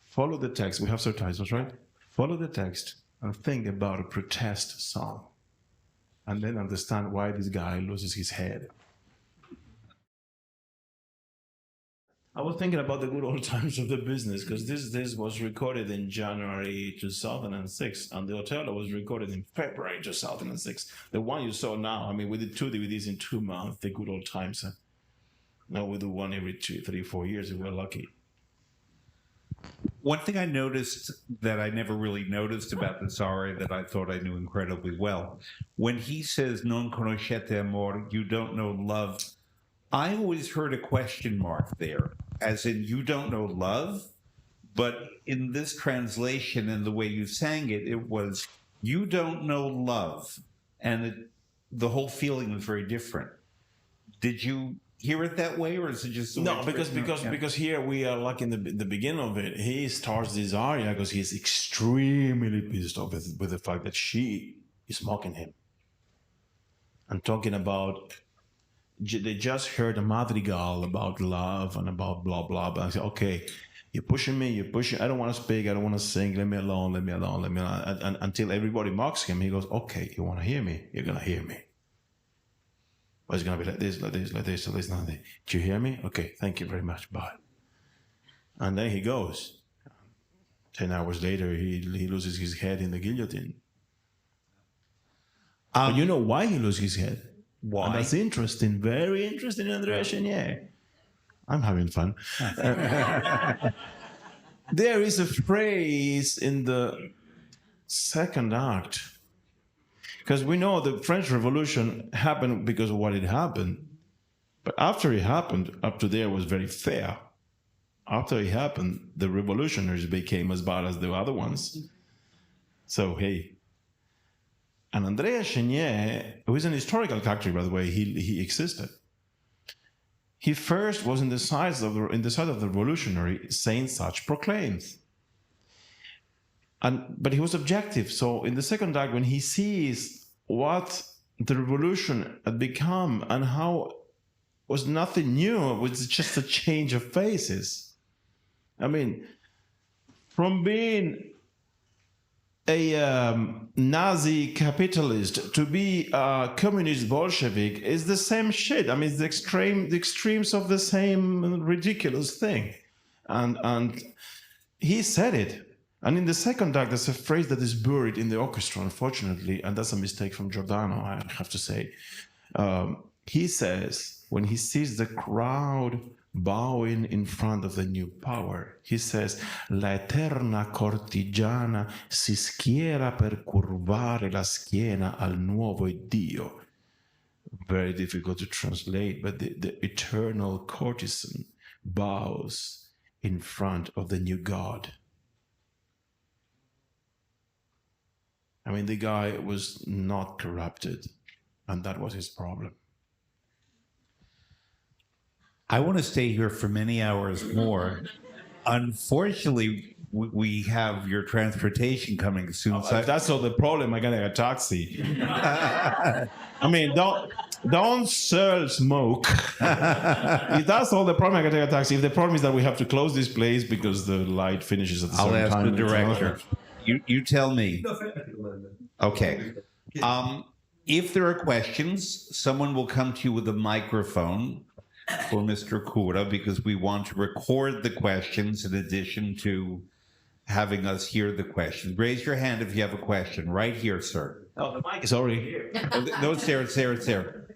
Follow the text. We have subtitles, right? Follow the text and think about a protest song, and then understand why this guy loses his head. I was thinking about the good old times of the business, because this was recorded in January 2006, and the Otello was recorded in February 2006. The one you saw now, I mean, we did 2 DVDs in 2 months, the good old times. Now we do one every 2, 3, 4 years if we're lucky. One thing I noticed that I never really noticed about this aria that I thought I knew incredibly well, when he says non conoscete amor, you don't know love, I always heard a question mark there, as in you don't know love, but in this translation and the way you sang it, it was you don't know love, and the whole feeling was very different. Did you hear it that way, or is it just the way No, it's written? because here we are like in the beginning of it. He starts this aria because he's extremely pissed off with the fact that she is mocking him and talking about. They just heard a madrigal about love and about blah blah blah. I said, okay, you're pushing me. I don't want to speak. I don't want to sing. Let me alone. And until everybody mocks him, he goes, okay, you want to hear me? You're gonna hear me. Well, it's going to be like this, like this, like this, like this, like this. Do you hear me? Okay, thank you very much. Bye. And then he goes. 10 hours later, he loses his head in the guillotine. But you know why he loses his head? Why? And that's interesting, very interesting, André Chenier. I'm having fun. There is a phrase in the second act, because we know the French Revolution happened because of what it happened. But after it happened, up to there was very fair. After it happened, the revolutionaries became as bad as the other ones. So, hey. And André Chenier, who is an historical character, by the way, he existed. He first was in the side of the revolutionary saying such proclaims. But he was objective. So in the second act, when he sees what the revolution had become and how it was nothing new, it was just a change of faces. I mean, from being a Nazi capitalist to be a communist Bolshevik is the same shit. I mean, it's the extremes of the same ridiculous thing. And he said it. And in the second act, there's a phrase that is buried in the orchestra, unfortunately, and that's a mistake from Giordano, I have to say. He says, when he sees the crowd bowing in front of the new power, he says, La eterna cortigiana si schiera per curvare la schiena al nuovo Dio. Very difficult to translate, but the eternal courtesan bows in front of the new God. I mean, the guy was not corrupted, and that was his problem. I want to stay here for many hours more. Unfortunately, we have your transportation coming soon. If that's not the problem, I gotta get a taxi. I mean, don't sell smoke. If that's all the problem, I gotta take a taxi. If the problem is that we have to close this place because the light finishes at the same time. I'll ask the director. You tell me. Okay. If there are questions, someone will come to you with a microphone for Mr. Cura, because we want to record the questions in addition to having us hear the questions. Raise your hand if you have a question. Right here, sir. Oh, the mic is Sorry. here. No, it's there.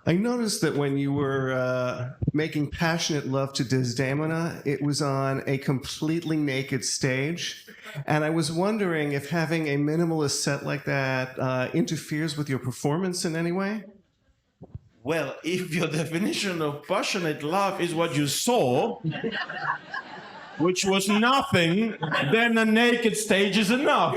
I noticed that when you were making passionate love to Desdemona, it was on a completely naked stage. And I was wondering if having a minimalist set like that interferes with your performance in any way? Well, if your definition of passionate love is what you saw, which was nothing, then a naked stage is enough.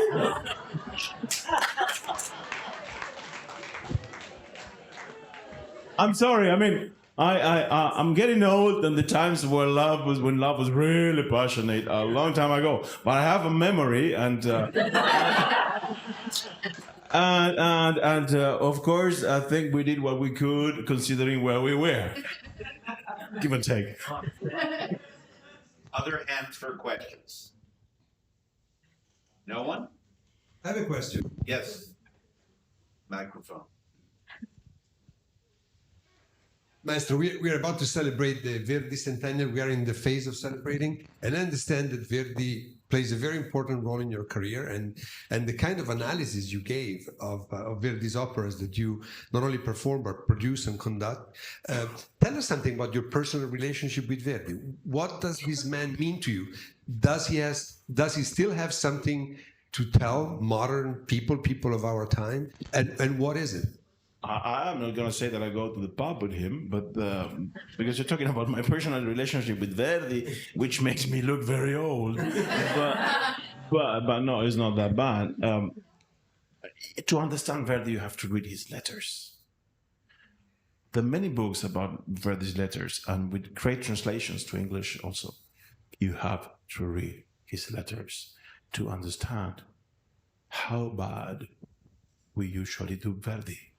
I'm sorry. I mean, I'm getting old, and the times where when love was really passionate a long time ago. But I have a memory, and of course, I think we did what we could, considering where we were. Give and take. Other hands for questions? No one? I have a question. Yes. Microphone. Maestro, we are about to celebrate the Verity Bicentenary. We are in the phase of celebrating, and I understand that Verdi plays a very important role in your career, and the kind of analysis you gave of Verdi's operas that you not only perform but produce and conduct. Tell us something about your personal relationship with Verdi. What does this man mean to you? Does he still have something to tell modern people of our time? And what is it? I'm not going to say that I go to the pub with him, but because you're talking about my personal relationship with Verdi, which makes me look very old. but no, it's not that bad. To understand Verdi, you have to read his letters. There are many books about Verdi's letters, and with great translations to English also. You have to read his letters to understand how bad we usually do Verdi.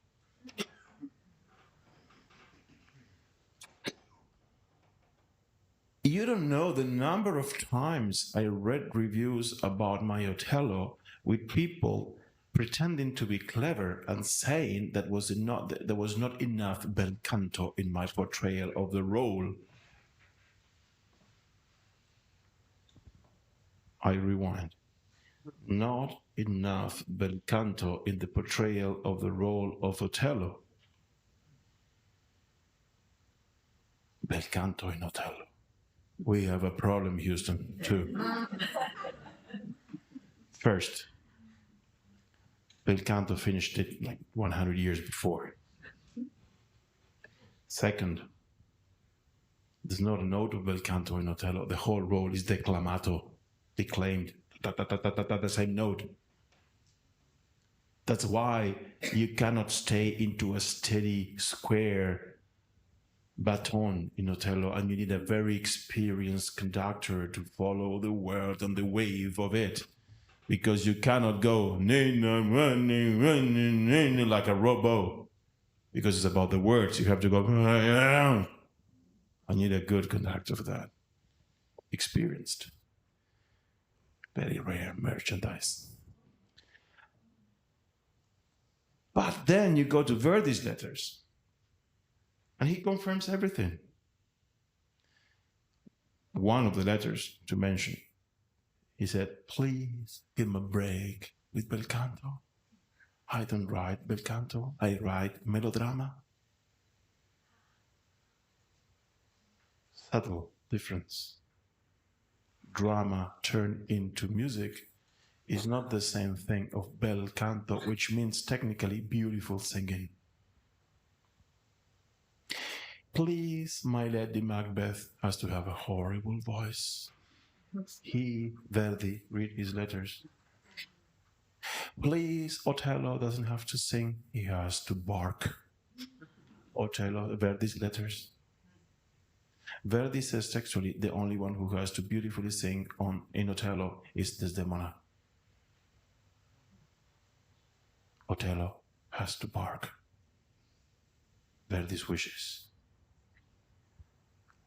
You don't know the number of times I read reviews about my Otello with people pretending to be clever and saying that there was not enough bel canto in my portrayal of the role. I rewind. Not enough bel canto in the portrayal of the role of Otello. Bel canto in Otello. We have a problem, Houston, too. First, bel canto finished it like 100 years before. Second, there's not a note of bel canto in Otello. The whole role is declamato, declaimed, the same note. That's why you cannot stay into a steady square baton in Otello, and you need a very experienced conductor to follow the word and the wave of it, because you cannot go like a robo, because it's about the words. You have to go. I need a good conductor for that, experienced. Very rare merchandise. But then you go to Verdi's letters, and he confirms everything. One of the letters to mention, he said, please give him a break with bel canto. I don't write bel canto, I write melodrama. Subtle difference. Drama turned into music is not the same thing of bel canto, which means technically beautiful singing. Please, my Lady Macbeth has to have a horrible voice. He, Verdi, read his letters. Please, Otello doesn't have to sing, he has to bark. Otello, Verdi's letters. Verdi says textually the only one who has to beautifully sing in Otello is Desdemona. Otello has to bark. Verdi's wishes.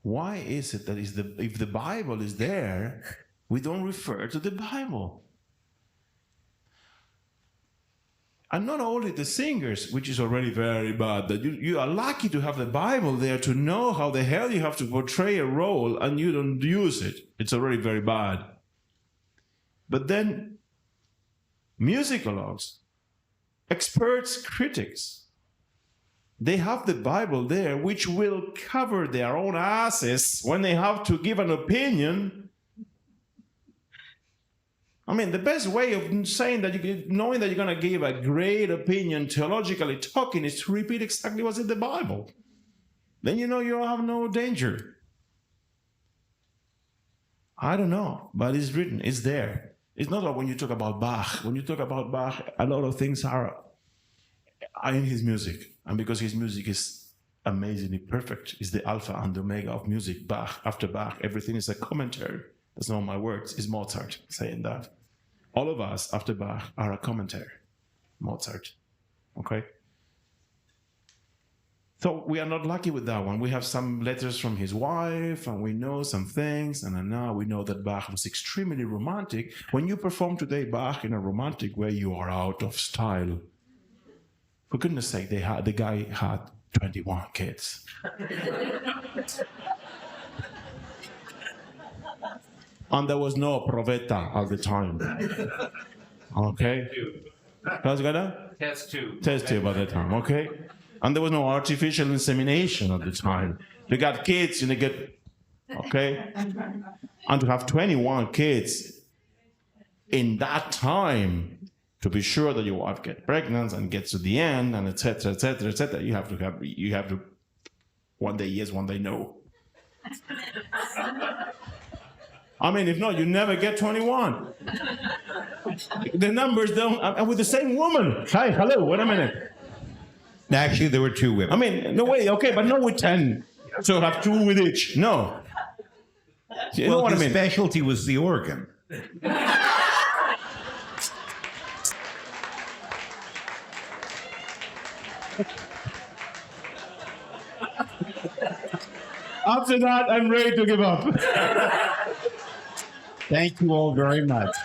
Why is it that if the Bible is there, we don't refer to the Bible? And not only the singers, which is already very bad, that you are lucky to have the Bible there to know how the hell you have to portray a role and you don't use it. It's already very bad. But then, musicologues, experts, critics, They have the Bible there, which will cover their own asses when they have to give an opinion. I mean, the best way of saying that knowing that you're going to give a great opinion, theologically talking, is to repeat exactly what's in the Bible. Then you know you have no danger. I don't know, but it's written, it's there. It's not like when you talk about Bach. When you talk about Bach, a lot of things are in his music. And because his music is amazingly perfect, it's the alpha and the omega of music. Bach, after Bach, everything is a commentary. That's not my words, it's Mozart saying that. All of us, after Bach, are a commentary. Mozart. Okay? So we are not lucky with that one. We have some letters from his wife, and we know some things, and now we know that Bach was extremely romantic. When you perform today Bach in a romantic way, you are out of style. For goodness sake, the guy had 21 kids. And there was no proveta at the time. Okay? How's it going? Test tube. Test tube at the time, okay? And there was no artificial insemination at the time. They got kids and they get, okay? And to have 21 kids in that time, to be sure that your wife gets pregnant and gets to the end, and et cetera, you have to, one day yes, one day no. I mean, if not, you never get 21. The numbers don't, and with the same woman. Hi, hello, wait a minute. Actually, there were two women. I mean, no way, okay, but not with 10. So have 2 with each. No. You know Well, what I his mean? specialty was the organ. After that, I'm ready to give up. Thank you all very much.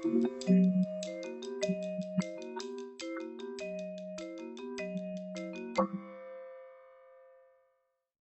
Thank you.